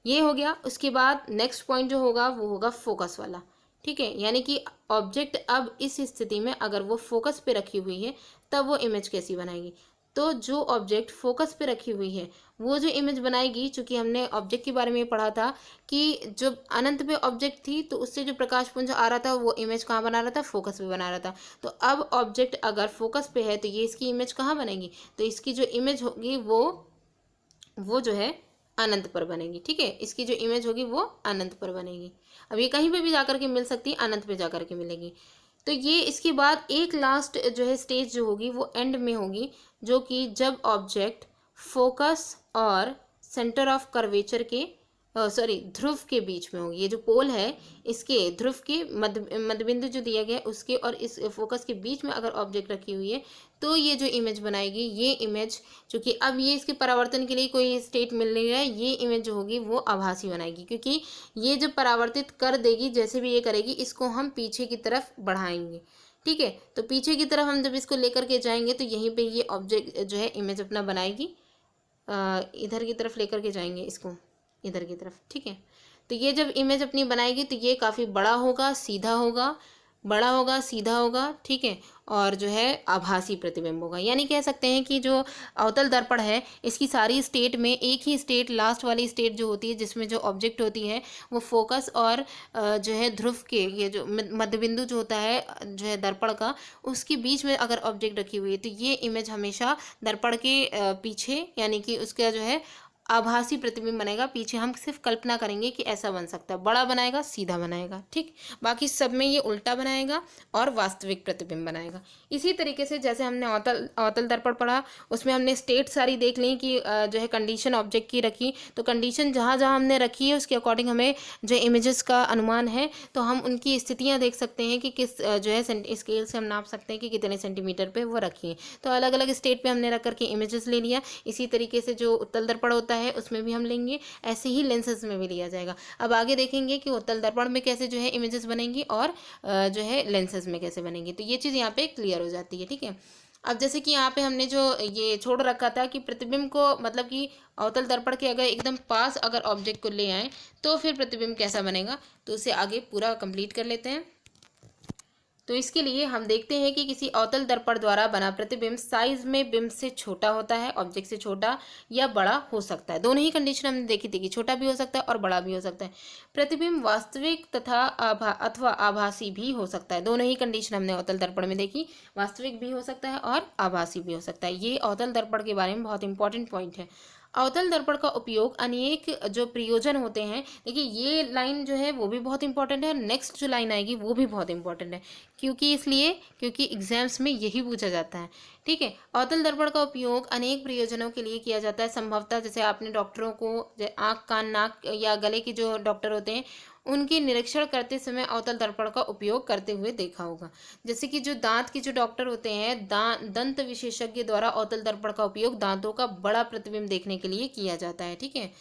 ये हो गया। उसके बाद नेक्स्ट पॉइंट जो होगा वो होगा फोकस वाला। ठीक है, यानी कि ऑब्जेक्ट अब इस स्थिति में अगर वो फोकस पे रखी हुई है तब वो इमेज कैसी बनाएगी। तो जो ऑब्जेक्ट फोकस पे रखी हुई है वो जो इमेज बनाएगी, चूंकि हमने ऑब्जेक्ट के बारे में पढ़ा था कि जब अनंत पे ऑब्जेक्ट थी तो उससे जो प्रकाश पुंज आ रहा था वो इमेज कहाँ बना रहा था, फोकस पे बना रहा था। तो अब ऑब्जेक्ट अगर फोकस पे है तो ये इसकी इमेज कहाँ बनेगी, तो इसकी जो इमेज होगी वो जो है अनंत पर बनेगी। ठीक है, इसकी जो इमेज होगी वो अनंत पर बनेगी। अब ये कहीं पे भी जाकर के मिल सकती है, अनंत पे जाकर के मिलेगी। तो ये इसके बाद एक लास्ट जो है स्टेज जो होगी वो एंड में होगी, जो कि जब ऑब्जेक्ट फोकस और सेंटर ऑफ कर्वेचर के ध्रुव के बीच में होगी। ये जो पोल है इसके ध्रुव के मध्य बिंदु जो दिया गया है उसके और इस फोकस के बीच में अगर ऑब्जेक्ट रखी हुई है तो ये जो इमेज बनाएगी, ये इमेज चूंकि अब ये इसके परावर्तन के लिए कोई स्टेट मिल नहीं रहा है, ये इमेज जो होगी वो आभासी बनाएगी, क्योंकि ये जब परावर्तित कर देगी जैसे भी ये करेगी इसको हम पीछे की तरफ बढ़ाएंगे। ठीक है, तो पीछे की तरफ हम जब इसको लेकर के जाएंगे तो यहीं पे ये ऑब्जेक्ट जो है इमेज अपना बनाएगी। इधर की तरफ लेकर के जाएंगे इसको, इधर की तरफ। ठीक है, तो ये जब इमेज अपनी बनाएगी तो ये काफ़ी बड़ा होगा, सीधा होगा, बड़ा होगा, सीधा होगा, ठीक है, और जो है आभासी प्रतिबिंब होगा। यानी कह सकते हैं कि जो अवतल दर्पण है इसकी सारी स्टेट में एक ही स्टेट, लास्ट वाली स्टेट जो होती है जिसमें जो ऑब्जेक्ट होती है वो फोकस और जो है ध्रुव के, ये जो मध्य बिंदु जो होता है जो है दर्पण का, उसके बीच में अगर ऑब्जेक्ट रखी हुई है तो ये इमेज हमेशा दर्पण के पीछे, यानी कि उसका जो है आभासी प्रतिबिंब बनेगा। पीछे हम सिर्फ कल्पना करेंगे कि ऐसा बन सकता है, बड़ा बनाएगा, सीधा बनाएगा, ठीक। बाकी सब में ये उल्टा बनाएगा और वास्तविक प्रतिबिंब बनाएगा। इसी तरीके से जैसे हमने अवतल अवतल दर्पण पढ़ा, उसमें हमने स्टेट सारी देख ली कि जो है कंडीशन ऑब्जेक्ट की रखी, तो कंडीशन जहाँ जहाँ हमने रखी है उसके अकॉर्डिंग हमें जो इमेजेस का अनुमान है, तो हम उनकी स्थितियाँ देख सकते हैं कि किस जो है स्केल से हम नाप सकते हैं कि कितने सेंटीमीटर पे वो रखी है। तो अलग अलग स्टेट पे हमने रख करके इमेजेस ले लिया। इसी तरीके से जो उत्तल दर्पण होता है उसमें भी हम लेंगे, ऐसे ही लेंसेज में भी लिया जाएगा। अब आगे देखेंगे कि उत्तल दर्पण में कैसे जो है इमेजेस बनेंगी और जो है लेंसेज में कैसे बनेंगी। तो ये चीज़ यहाँ पे क्लियर हो जाती है, ठीक है। अब जैसे कि यहाँ पे हमने जो ये छोड़ रखा था कि प्रतिबिंब को, मतलब कि अवतल दर्पण के अगर एकदम पास अगर ऑब्जेक्ट को ले आए तो फिर प्रतिबिंब कैसा बनेगा, तो उसे आगे पूरा कंप्लीट कर लेते हैं। तो इसके लिए हम देखते हैं कि किसी अवतल दर्पण द्वारा बना प्रतिबिंब साइज में बिंब से छोटा होता है, ऑब्जेक्ट से छोटा या बड़ा हो सकता है। दोनों ही कंडीशन हमने देखी थी कि छोटा भी हो सकता है और बड़ा भी हो सकता है। प्रतिबिंब वास्तविक तथा अथवा आभासी भी हो सकता है। दोनों ही कंडीशन हमने अवतल दर्पण में देखी, वास्तविक भी हो सकता है और आभासी भी हो सकता है। ये अवतल दर्पण के बारे में बहुत इंपॉर्टेंट पॉइंट है। अवतल दर्पण का उपयोग अनेक जो प्रयोजन होते हैं, देखिए ये लाइन जो है वो भी बहुत इंपॉर्टेंट है और नेक्स्ट जो लाइन आएगी वो भी बहुत इंपॉर्टेंट है। क्योंकि एग्जाम्स में यही पूछा जाता है, ठीक है। अवतल दर्पण का उपयोग अनेक प्रयोजनों के लिए किया जाता है। संभवतः जैसे आपने डॉक्टरों को आँख, कान, नाक या गले के जो डॉक्टर होते हैं उनके निरीक्षण करते समय अवतल दर्पण का उपयोग करते हुए देखा होगा। जैसे कि जो दांत के जो डॉक्टर होते हैं, दंत विशेषज्ञ द्वारा अवतल दर्पण का उपयोग दांतों का बड़ा प्रतिबिंब देखने के लिए किया जाता है, ठीक है।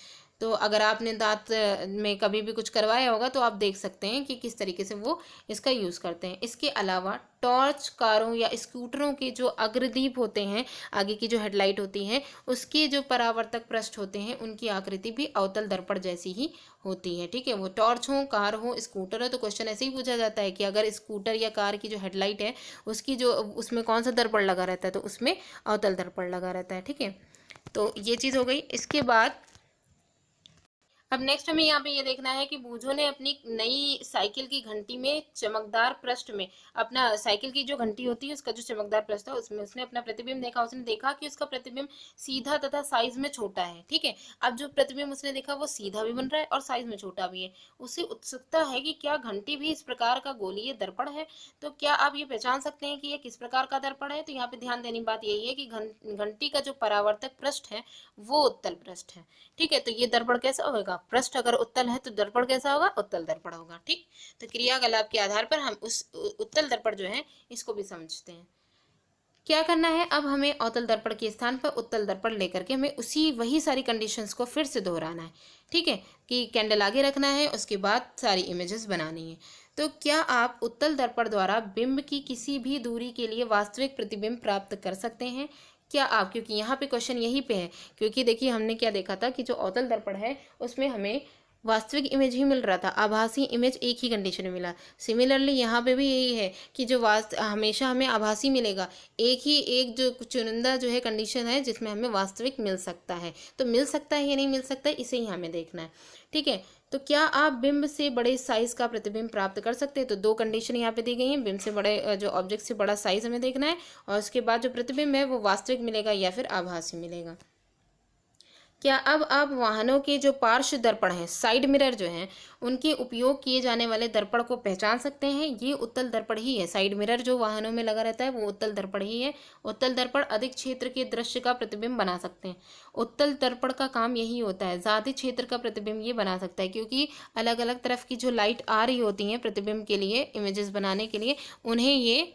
तो अगर आपने दांत में कभी भी कुछ करवाया होगा तो आप देख सकते हैं कि किस तरीके से वो इसका यूज़ करते हैं। इसके अलावा टॉर्च, कारों या स्कूटरों के जो अग्रदीप होते हैं, आगे की जो हेडलाइट होती है, उसके जो परावर्तक पृष्ठ होते हैं उनकी आकृति भी अवतल दर्पण जैसी ही होती है, ठीक है। वो टॉर्च हो, कार हो, स्कूटर हो, तो क्वेश्चन ऐसे ही पूछा जाता है कि अगर स्कूटर या कार की जो हेडलाइट है उसकी जो उसमें कौन सा दर्पण लगा रहता है, तो उसमें अवतल दर्पण लगा रहता है, ठीक है। तो ये चीज़ हो गई। इसके बाद अब नेक्स्ट हमें यहाँ पे ये देखना है कि बूझो ने अपनी नई साइकिल की घंटी में चमकदार पृष्ठ में अपना, साइकिल की जो घंटी होती है उसका जो चमकदार पृष्ठ था उसमें उसने अपना प्रतिबिंब देखा। उसने देखा कि उसका प्रतिबिंब सीधा तथा साइज में छोटा है, ठीक है। अब जो प्रतिबिंब उसने देखा वो सीधा भी बन रहा है और साइज में छोटा भी है। उसे उत्सुकता है कि क्या घंटी भी इस प्रकार का गोलीय दर्पण है, तो क्या आप ये पहचान सकते हैं कि यह किस प्रकार का दर्पण है। तो यहाँ पे ध्यान देने की बात यही है कि घंटी का जो परावर्तक पृष्ठ है वो उत्तल पृष्ठ है, ठीक है। तो ये दर्पण कैसा होगा, पृष्ठ अगर उत्तल है तो दर्पण कैसा होगा, उत्तल दर्पण होगा, ठीक। तो क्रियाकलाप के आधार पर हम उस उत्तल दर्पण जो है इसको भी समझते हैं। क्या करना है, अब हमें अवतल दर्पण के स्थान पर उत्तल दर्पण लेकर के हमें उसी वही सारी कंडीशंस को फिर से दोहराना है, ठीक है। कि कैंडल आगे रखना है, उसके बाद सारी इमेजेस बनानी है। तो क्या आप उत्तल दर्पण द्वारा बिंब की किसी भी दूरी के लिए वास्तविक प्रतिबिंब प्राप्त कर सकते हैं। क्या आप, क्योंकि यहाँ पे क्वेश्चन यही पे है, क्योंकि देखिए हमने क्या देखा था कि जो अवतल दर्पण है उसमें हमें वास्तविक इमेज ही मिल रहा था, आभासी इमेज एक ही कंडीशन में मिला। सिमिलरली यहाँ पे भी यही है कि जो हमेशा हमें आभासी मिलेगा, एक जो चुनिंदा जो है कंडीशन है जिसमें हमें वास्तविक मिल सकता है। तो मिल सकता है या नहीं मिल सकता है, इसे ही हमें देखना है, ठीक है। तो क्या आप बिंब से बड़े साइज का प्रतिबिंब प्राप्त कर सकते हैं। तो दो कंडीशन यहाँ पे दी गई हैं, बिंब से बड़े जो ऑब्जेक्ट से बड़ा साइज हमें देखना है और उसके बाद जो प्रतिबिंब है वो वास्तविक मिलेगा या फिर आभासी मिलेगा। क्या अब आप वाहनों के जो पार्श्व दर्पण हैं, साइड मिरर जो हैं, उनके उपयोग किए जाने वाले दर्पण को पहचान सकते हैं। ये उत्तल दर्पण ही है। साइड मिरर जो वाहनों में लगा रहता है वो उत्तल दर्पण ही है। उत्तल दर्पण अधिक क्षेत्र के दृश्य का प्रतिबिंब बना सकते हैं। उत्तल दर्पण का काम यही होता है, ज़्यादा क्षेत्र का प्रतिबिंब ये बना सकता है, क्योंकि अलग अलग तरफ की जो लाइट आ रही होती हैं प्रतिबिंब के लिए, इमेजेस बनाने के लिए, उन्हें ये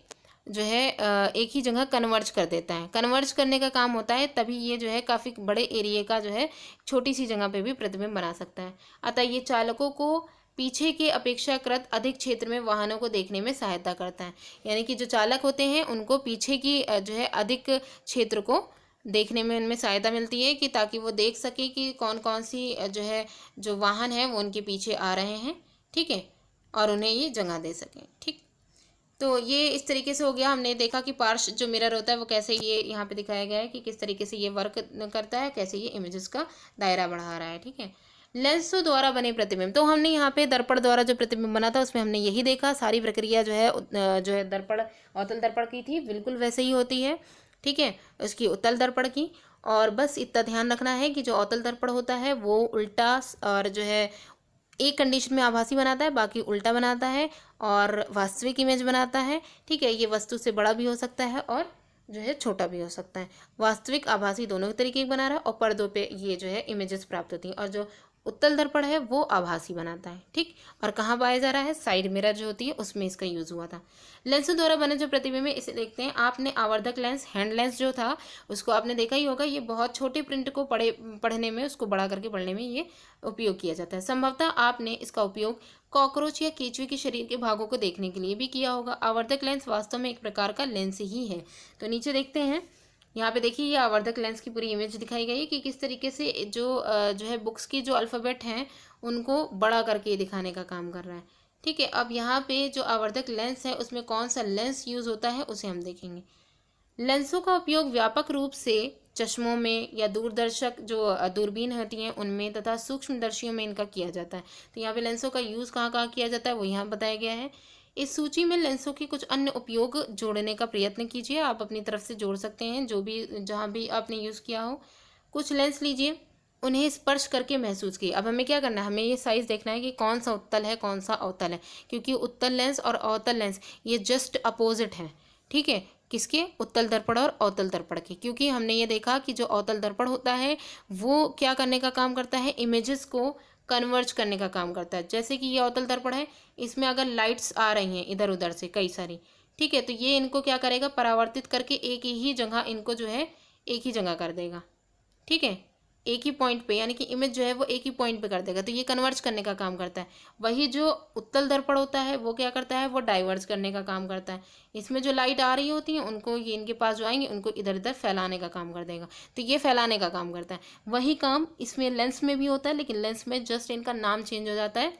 जो है एक ही जगह कन्वर्ज कर देता है। कन्वर्ज करने का काम होता है, तभी ये जो है काफ़ी बड़े एरिया का जो है छोटी सी जगह पे भी प्रतिबिंब बना सकता है। अतः ये चालकों को पीछे के अपेक्षाकृत अधिक क्षेत्र में वाहनों को देखने में सहायता करता है। यानी कि जो चालक होते हैं उनको पीछे की जो है अधिक क्षेत्र को देखने में उनमें सहायता मिलती है, कि ताकि वो देख सके कि कौन कौन सी जो है जो वाहन है वो उनके पीछे आ रहे हैं, ठीक है, और उन्हें ये जगह दे सकें, ठीक। तो ये इस तरीके से हो गया। हमने देखा कि पार्श्व जो मिरर होता है वो कैसे ये यहाँ पे दिखाया गया है कि किस तरीके से ये वर्क करता है, कैसे ये इमेजेस का दायरा बढ़ा रहा है। ठीक है, लेंसों द्वारा बने प्रतिबिंब, तो हमने यहाँ पे दर्पण द्वारा जो प्रतिबिंब बना था उसमें हमने यही देखा। सारी प्रक्रिया जो है दर्पण अवतल दर्पण की थी, बिल्कुल वैसे ही होती है। ठीक है, उसकी उत्तल दर्पण की। और बस इतना ध्यान रखना है कि जो अवतल दर्पण होता है वो उल्टा और जो है एक कंडीशन में आभासी बनाता है, बाकी उल्टा बनाता है और वास्तविक इमेज बनाता है। ठीक है, ये वस्तु से बड़ा भी हो सकता है और जो है छोटा भी हो सकता है। वास्तविक आभासी दोनों तरीके की बना रहा है और पर्दों पे ये जो है इमेजेस प्राप्त होती हैं। और जो उत्तल दर्पण है वो आभासी बनाता है। ठीक, और कहाँ पाया जा रहा है, साइड मिरर जो होती है उसमें इसका यूज हुआ था। लेंसों द्वारा बने जो प्रतिबिंब है इसे देखते हैं। आपने आवर्धक लेंस, हैंड लेंस जो था उसको आपने देखा ही होगा। ये बहुत छोटे प्रिंट को पढ़ने में, उसको बड़ा करके पढ़ने में ये उपयोग किया जाता है। संभवतः आपने इसका उपयोग कॉकरोच या केंचुए के शरीर के भागों को देखने के लिए भी किया होगा। आवर्धक लेंस वास्तव में एक प्रकार का लेंस ही है। तो नीचे देखते हैं, यहाँ पे देखिए ये आवर्धक लेंस की पूरी इमेज दिखाई गई है कि किस तरीके से जो है बुक्स की जो अल्फ़ाबेट हैं उनको बड़ा करके दिखाने का काम कर रहा है। ठीक है, अब यहाँ पे जो आवर्धक लेंस है उसमें कौन सा लेंस यूज़ होता है उसे हम देखेंगे। लेंसों का उपयोग व्यापक रूप से चश्मों में या दूरदर्शक जो दूरबीन होती हैं उनमें तथा सूक्ष्मदर्शियों में इनका किया जाता है। तो यहाँ पे लेंसों का यूज़ कहाँ कहाँ किया जाता है वो यहाँ बताया गया है। इस सूची में लेंसों के कुछ अन्य उपयोग जोड़ने का प्रयत्न कीजिए। आप अपनी तरफ से जोड़ सकते हैं जो भी जहाँ भी आपने यूज़ किया हो। कुछ लेंस लीजिए, उन्हें स्पर्श करके महसूस किए। अब हमें क्या करना है, हमें ये साइज़ देखना है कि कौन सा उत्तल है कौन सा अवतल है, क्योंकि उत्तल लेंस और अवतल लेंस ये जस्ट अपोजिट हैं। ठीक है, किसके, उत्तल दर्पण और अवतल दर्पण के। क्योंकि हमने ये देखा कि जो अवतल दर्पण होता है वो क्या करने का काम करता है, इमेजेस को कन्वर्ज करने का काम करता है। जैसे कि ये अवतल दर्पण है, इसमें अगर लाइट्स आ रही हैं इधर उधर से कई सारी, ठीक है, तो ये इनको क्या करेगा, परावर्तित करके एक ही जगह इनको जो है एक ही जगह कर देगा। ठीक है, एक ही पॉइंट पे, यानी कि इमेज जो है वो एक ही पॉइंट पे कर देगा। तो ये कन्वर्ज करने का काम करता है। वही जो उत्तल दर्पण होता है वो क्या करता है, वो डाइवर्ज करने का काम करता है। इसमें जो लाइट आ रही होती है उनको ये इनके पास जो आएंगे उनको इधर उधर फैलाने का काम कर देगा। तो ये फैलाने का काम करता है। वही काम इसमें लेंस में भी होता है, लेकिन लेंस में जस्ट इनका नाम चेंज हो जाता है,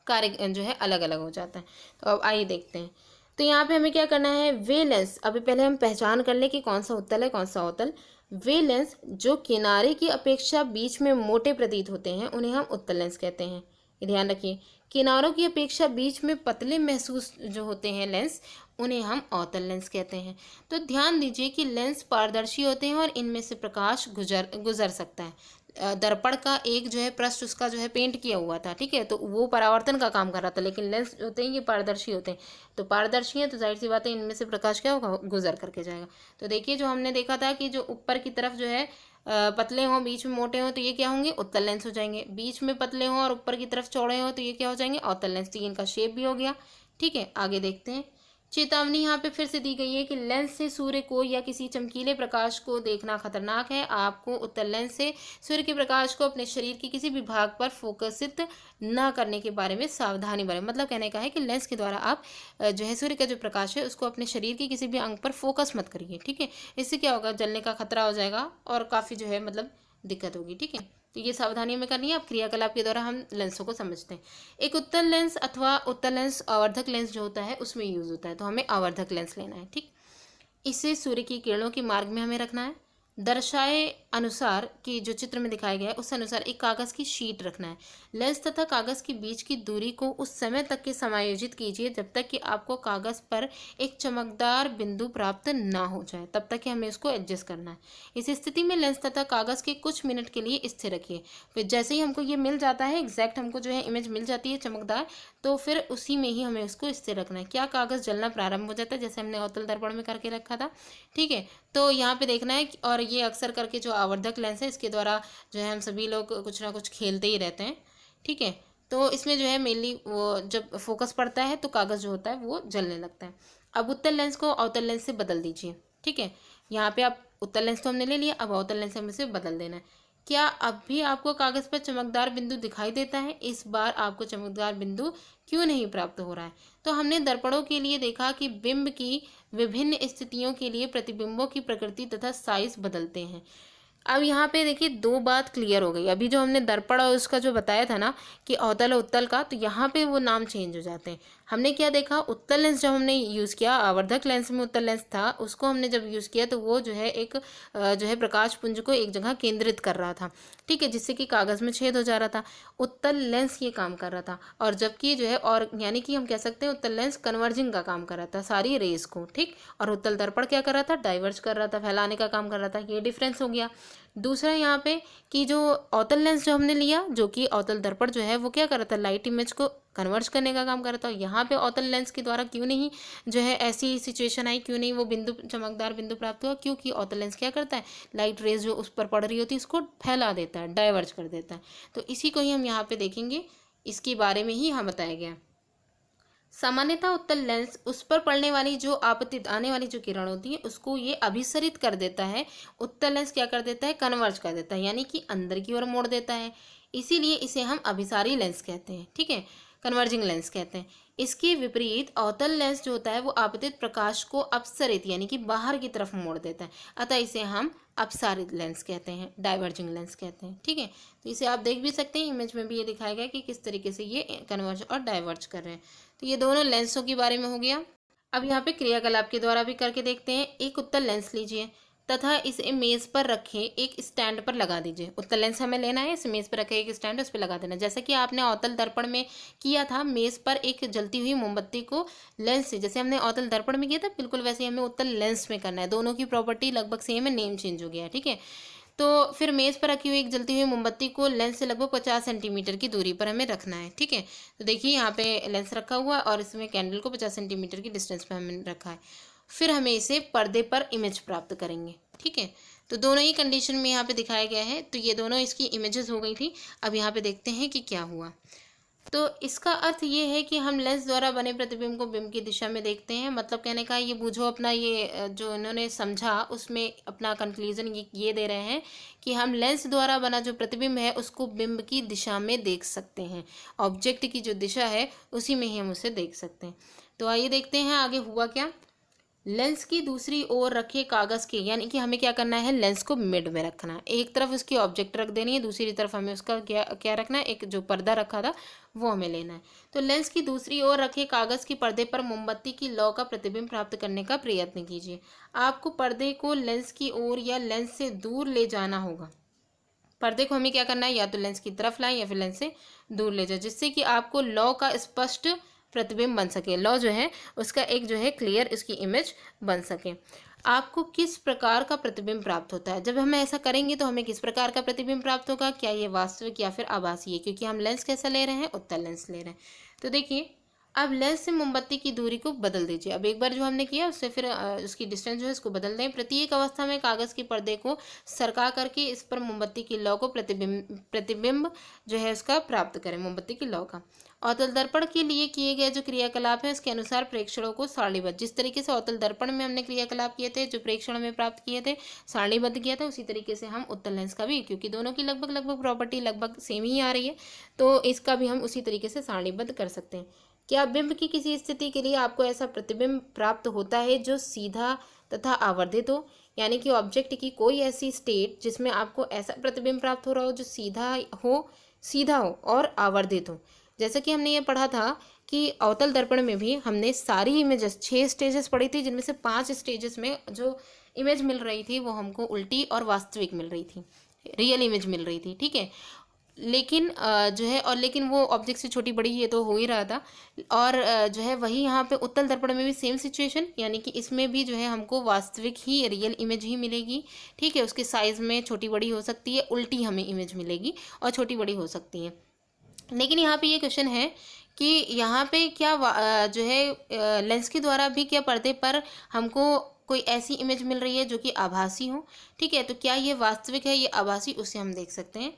कार्य जो है अलग अलग हो जाता है। तो अब आइए देखते हैं। तो यहाँ पे हमें क्या करना है, वे लेंस, अभी पहले हम पहचान कर लें कि कौन सा उत्तल है कौन सा अवतल। वे लेंस जो किनारे की अपेक्षा बीच में मोटे प्रतीत होते हैं उन्हें हम उत्तल लेंस कहते हैं। ये ध्यान रखिए, किनारों की अपेक्षा बीच में पतले महसूस जो होते हैं लेंस उन्हें हम अवतल लेंस कहते हैं। तो ध्यान दीजिए कि लेंस पारदर्शी होते हैं और इनमें से प्रकाश गुजर सकता है। दर्पण का एक जो है पृष्ठ उसका जो है पेंट किया हुआ था। ठीक है, तो वो परावर्तन का काम कर रहा था, लेकिन लेंस होते हैं ये पारदर्शी होते हैं। तो पारदर्शी हैं तो जाहिर सी बात है इनमें से प्रकाश क्या होगा, गुजर करके जाएगा। तो देखिए जो हमने देखा था कि जो ऊपर की तरफ जो है पतले हों बीच में मोटे हों तो ये क्या होंगे, उत्तल लेंस हो जाएंगे। बीच में पतले हों और ऊपर की तरफ चौड़े हों तो ये क्या हो जाएंगे, अवतल लेंस। तो इनका शेप भी हो गया। ठीक है, आगे देखते हैं। चेतावनी यहाँ पे फिर से दी गई है कि लेंस से सूर्य को या किसी चमकीले प्रकाश को देखना खतरनाक है। आपको उत्तल लेंस से सूर्य के प्रकाश को अपने शरीर के किसी भी भाग पर फोकसित न करने के बारे में सावधानी बरतें। मतलब कहने का है कि लेंस के द्वारा आप जो है सूर्य का जो प्रकाश है उसको अपने शरीर के किसी भी अंग पर फोकस मत करिए। ठीक है, इससे क्या होगा, जलने का खतरा हो जाएगा और काफ़ी जो है मतलब दिक्कत होगी। ठीक है, तो ये सावधानी में करनी है। अब क्रियाकलाप के द्वारा हम लेंसों को समझते हैं। एक उत्तल लेंस अथवा उत्तल लेंस आवर्धक लेंस जो होता है उसमें यूज होता है, तो हमें आवर्धक लेंस लेना है। ठीक, इसे सूर्य की किरणों के मार्ग में हमें रखना है। दर्शाए अनुसार कि जो चित्र में दिखाया गया है उस अनुसार एक कागज़ की शीट रखना है। लेंस तथा कागज़ के बीच की दूरी को उस समय तक के समायोजित कीजिए जब तक कि आपको कागज़ पर एक चमकदार बिंदु प्राप्त ना हो जाए, तब तक कि हमें इसको एडजस्ट करना है। इस स्थिति में लेंस तथा कागज़ के कुछ मिनट के लिए स्थिर रखिए। फिर जैसे ही हमको ये मिल जाता है, एग्जैक्ट हमको जो है इमेज मिल जाती है चमकदार, तो फिर उसी में ही हमें उसको स्थिर रखना है। क्या कागज़ जलना प्रारंभ हो जाता है, जैसे हमने अवतल दर्पण में करके रखा था। ठीक है, तो यहाँ पे देखना है और ये अक्सर करके जो आवर्धक लेंस है इसके द्वारा जो है हम सभी लोग कुछ ना कुछ खेलते ही रहते हैं। ठीक है, तो इसमें जो है मेनली वो जब फोकस पड़ता है तो कागज़ जो होता है वो जलने लगता है। अब उत्तल लेंस को अवतल लेंस से बदल दीजिए। ठीक है, यहाँ पे आप उत्तल लेंस तो हमने ले लिया, अब अवतल लेंस हमें से बदल देना है। क्या अब भी आपको कागज़ पर चमकदार बिंदु दिखाई देता है? इस बार आपको चमकदार बिंदु क्यों नहीं प्राप्त हो रहा है? तो हमने दर्पणों के लिए देखा कि बिंब की विभिन्न स्थितियों के लिए प्रतिबिंबों की प्रकृति तथा साइज बदलते हैं। अब यहाँ पे देखिए दो बात क्लियर हो गई। अभी जो हमने दर्पण और उसका जो बताया था ना कि अवतल और उत्तल का, तो यहाँ पे वो नाम चेंज हो जाते हैं। हमने क्या देखा, उत्तल लेंस जब हमने यूज़ किया, आवर्धक लेंस में उत्तल लेंस था, उसको हमने जब यूज़ किया तो वो जो है एक जो है प्रकाश पुंज को एक जगह केंद्रित कर रहा था, ठीक है, जिससे कि कागज़ में छेद हो जा रहा था। उत्तल लेंस ये काम कर रहा था, और जबकि जो है, और यानी कि हम कह सकते हैं उत्तल लेंस कन्वर्जिंग का काम कर रहा था सारी रेज को, ठीक। और उत्तल दर्पण क्या कर रहा था, डाइवर्ज कर रहा था, फैलाने का काम कर रहा था। ये डिफरेंस हो गया। दूसरा यहाँ पे कि जो अवतल लेंस जो हमने लिया, जो कि अवतल दर्पण जो है वो क्या कर रहा था, लाइट इमेज को कन्वर्ज करने का काम कर रहा था। यहाँ पे अवतल लेंस के द्वारा क्यों नहीं जो है ऐसी सिचुएशन आई, क्यों नहीं वो बिंदु, चमकदार बिंदु प्राप्त हुआ, क्योंकि अवतल लेंस क्या करता है, लाइट रेज जो उस पर पड़ रही होती है उसको फैला देता है, डाइवर्ज कर देता है। तो इसी को ही हम यहाँ पे देखेंगे, इसके बारे में ही हम बताया गया। सामान्यतः उत्तल लेंस उस पर पड़ने वाली जो आपतित आने वाली जो किरण होती है उसको ये अभिसरित कर देता है। उत्तल लेंस क्या कर देता है, कन्वर्ज कर देता है, यानी कि अंदर की ओर मोड़ देता है। इसीलिए इसे हम अभिसारी लेंस कहते हैं, ठीक है, कन्वर्जिंग लेंस कहते हैं। इसके विपरीत अवतल लेंस जो होता है वो आपतित प्रकाश को अपसरित यानी कि बाहर की तरफ मोड़ देता है, अतः इसे हम अपसारित लेंस कहते हैं, डाइवर्जिंग लेंस कहते हैं, ठीक है। तो इसे आप देख भी सकते हैं, इमेज में भी ये दिखाया गया कि किस तरीके से ये कन्वर्ज और डाइवर्ज कर रहे हैं। तो ये दोनों लेंसों के बारे में हो गया। अब यहाँ पे क्रियाकलाप के द्वारा भी करके देखते हैं। एक उत्तल लेंस लीजिए तथा इसे मेज पर रखे एक स्टैंड पर लगा दीजिए। उत्तल लेंस हमें लेना है, इसे मेज पर रखे एक स्टैंड, उस पर लगा देना, जैसा कि आपने अवतल दर्पण में किया था। मेज पर एक जलती हुई मोमबत्ती को लेंस से, जैसे हमने अवतल दर्पण में किया था, बिल्कुल वैसे ही हमें उत्तल लेंस में करना है। दोनों की प्रॉपर्टी लगभग सेम है, नेम चेंज हो गया है, ठीक है। तो फिर मेज़ पर रखी हुई एक जलती हुई मोमबत्ती को लेंस से लगभग 50 सेंटीमीटर की दूरी पर हमें रखना है, ठीक है। तो देखिए यहाँ पे लेंस रखा हुआ है और इसमें कैंडल को 50 सेंटीमीटर की डिस्टेंस पर हमें रखा है। फिर हमें इसे पर्दे पर इमेज प्राप्त करेंगे, ठीक है। तो दोनों ही कंडीशन में यहाँ पे दिखाया गया है। तो ये दोनों इसकी इमेजेस हो गई थी। अब यहाँ पे देखते हैं कि क्या हुआ। तो इसका अर्थ ये है कि हम लेंस द्वारा बने प्रतिबिंब को बिंब की दिशा में देखते हैं। मतलब कहने का ये बूझो अपना, ये जो इन्होंने समझा उसमें अपना कंक्लूजन ये दे रहे हैं कि हम लेंस द्वारा बना जो प्रतिबिंब है उसको बिंब की दिशा में देख सकते हैं। ऑब्जेक्ट की जो दिशा है उसी में ही हम उसे देख सकते हैं। तो आइए देखते हैं आगे हुआ क्या। लेंस की दूसरी ओर रखे कागज़ के, यानी कि हमें क्या करना है, लेंस को मिड में रखना है। एक तरफ उसकी ऑब्जेक्ट रख देनी है, दूसरी तरफ हमें उसका क्या क्या रखना है, एक जो पर्दा रखा था वो हमें लेना है। तो लेंस की दूसरी ओर रखे कागज़ के पर्दे पर मोमबत्ती की लौ का प्रतिबिंब प्राप्त करने का प्रयत्न कीजिए। आपको पर्दे को लेंस की ओर या लेंस से दूर ले जाना होगा। पर्दे को हमें क्या करना है, या तो लेंस की तरफ लाएं या फिर लेंस से दूर ले जाए, जिससे कि आपको लौ का स्पष्ट प्रतिबिंब बन सके। लौ जो है उसका एक जो है क्लियर इसकी इमेज बन सके। आपको किस प्रकार का प्रतिबिंब प्राप्त होता है, जब हम ऐसा करेंगे तो हमें किस प्रकार का प्रतिबिंब प्राप्त होगा, क्या ये वास्तविक या फिर आभासी है, क्योंकि हम लेंस कैसा ले रहे हैं, उत्तल लेंस ले रहे हैं। तो देखिए, अब लेंस से मोमबत्ती की दूरी को बदल दीजिए। अब एक बार जो हमने किया उससे फिर उसकी डिस्टेंस जो है उसको बदल दें। प्रत्येक अवस्था में कागज़ के पर्दे को सरका करके इस पर मोमबत्ती की लौ को प्रतिबिंब जो है उसका प्राप्त करें, मोमबत्ती की लौ का। अवतल दर्पण के लिए किए गए जो क्रियाकलाप है उसके अनुसार प्रेक्षणों को सारणीबद्ध, जिस तरीके से अवतल दर्पण में हमने क्रियाकलाप किए थे, जो प्रेक्षण में प्राप्त किए थे, सारणीबद्ध किया था, उसी तरीके से हम उत्तल लेंस का भी, क्योंकि दोनों की लगभग लगभग प्रॉपर्टी लगभग सेम ही आ रही है, तो इसका भी हम उसी तरीके से सारणीबद्ध कर सकते हैं। क्या बिंब की किसी स्थिति के लिए आपको ऐसा प्रतिबिंब प्राप्त होता है जो सीधा तथा आवर्धित हो, यानी कि ऑब्जेक्ट की कोई ऐसी स्टेट जिसमें आपको ऐसा प्रतिबिंब प्राप्त हो रहा हो जो सीधा हो और आवर्धित हो। जैसा कि हमने ये पढ़ा था कि अवतल दर्पण में भी हमने सारी इमेजेस 6 स्टेजेस पढ़ी थी, जिनमें से 5 स्टेजेस में जो इमेज मिल रही थी वो हमको उल्टी और वास्तविक मिल रही थी, रियल इमेज मिल रही थी, ठीक है। लेकिन जो है, और लेकिन वो ऑब्जेक्ट से छोटी बड़ी ये तो हो ही रहा था। और जो है वही यहाँ पे उत्तल दर्पण में भी सेम सिचुएशन, यानी कि इसमें भी जो है हमको वास्तविक ही रियल इमेज ही मिलेगी, ठीक है। उसके साइज़ में छोटी बड़ी हो सकती है, उल्टी हमें इमेज मिलेगी और छोटी बड़ी हो सकती है। लेकिन यहाँ पे ये क्वेश्चन है कि यहाँ पे क्या जो है लेंस के द्वारा भी क्या पर्दे पर हमको कोई ऐसी इमेज मिल रही है जो कि आभासी हो, ठीक है। तो क्या ये वास्तविक है, ये आभासी, उसे हम देख सकते हैं।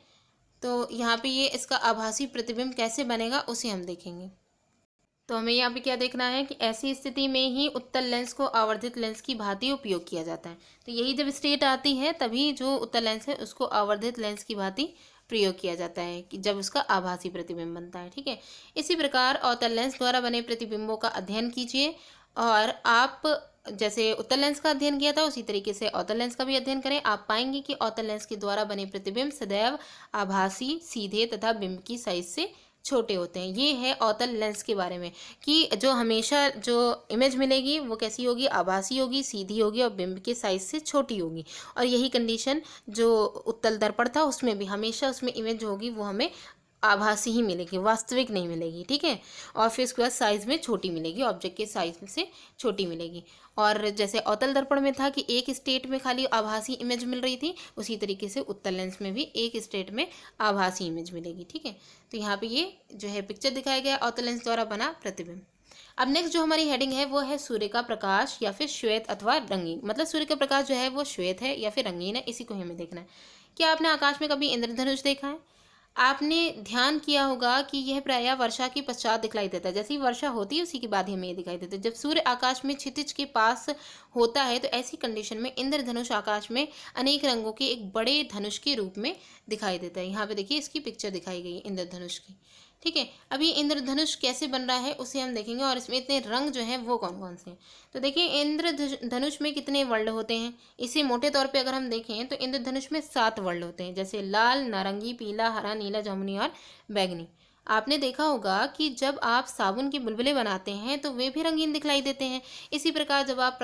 तो यहाँ पे ये इसका आभासी प्रतिबिंब कैसे बनेगा उसे हम देखेंगे। तो हमें यहाँ पे क्या देखना है कि ऐसी स्थिति में ही उत्तल लेंस को आवर्धित लेंस की भांति उपयोग किया जाता है। तो यही जब स्टेट आती है तभी जो उत्तल लेंस है उसको आवर्धित लेंस की भांति प्रयोग किया जाता है, कि जब उसका आभासी प्रतिबिंब बनता है, ठीक है। इसी प्रकार अवतल लेंस द्वारा बने प्रतिबिंबों का अध्ययन कीजिए, और आप जैसे उत्तल लेंस का अध्ययन किया था उसी तरीके से अवतल लेंस का भी अध्ययन करें। आप पाएंगे कि अवतल लेंस के द्वारा बने प्रतिबिंब सदैव आभासी, सीधे तथा बिंब की साइज से छोटे होते हैं। ये है अवतल लेंस के बारे में कि जो हमेशा जो इमेज मिलेगी वो कैसी होगी, आभासी होगी, सीधी होगी और बिंब के साइज से छोटी होगी। और यही कंडीशन जो उत्तल दर्पण था उसमें भी हमेशा उसमें इमेज जो होगी वो हमें आभासी ही मिलेगी, वास्तविक नहीं मिलेगी, ठीक है। और फिर उसके बाद साइज़ में छोटी मिलेगी, ऑब्जेक्ट के साइज से छोटी मिलेगी। और जैसे अवतल दर्पण में था कि एक स्टेट में खाली आभासी इमेज मिल रही थी, उसी तरीके से उत्तल लेंस में भी एक स्टेट में आभासी इमेज मिलेगी, ठीक है। तो यहाँ पे ये जो है पिक्चर दिखाया गया अवतल लेंस द्वारा बना प्रतिबिंब। अब नेक्स्ट जो हमारी हेडिंग है वो है सूर्य का प्रकाश या फिर श्वेत अथवा रंगीन। मतलब सूर्य का प्रकाश जो है वो श्वेत है या फिर रंगीन है, इसी को हमें देखना है। क्या आपने आकाश में कभी इंद्रधनुष देखा है? आपने ध्यान किया होगा कि यह प्रायः वर्षा के पश्चात दिखलाई देता है। जैसे ही वर्षा होती है उसी के बाद ही हमें ये दिखाई देता है। जब सूर्य आकाश में क्षितिज के पास होता है तो ऐसी कंडीशन में इंद्रधनुष आकाश में अनेक रंगों के एक बड़े धनुष के रूप में दिखाई देता है। यहाँ पे देखिए इसकी पिक्चर दिखाई गई है इंद्रधनुष की, ठीक है। अब ये इंद्रधनुष कैसे बन रहा है उसे हम देखेंगे और इसमें इतने रंग जो हैं वो कौन कौन से हैं। तो देखिए इंद्रधनुष में कितने वर्ण होते हैं, इसे मोटे तौर पे अगर हम देखें तो इंद्रधनुष में 7 वर्ण होते हैं, जैसे लाल, नारंगी, पीला, हरा, नीला, जामुनी और बैंगनी। आपने देखा होगा कि जब आप साबुन के बुलबुले बनाते हैं तो वे भी रंगीन दिखलाई देते हैं। इसी प्रकार जब आप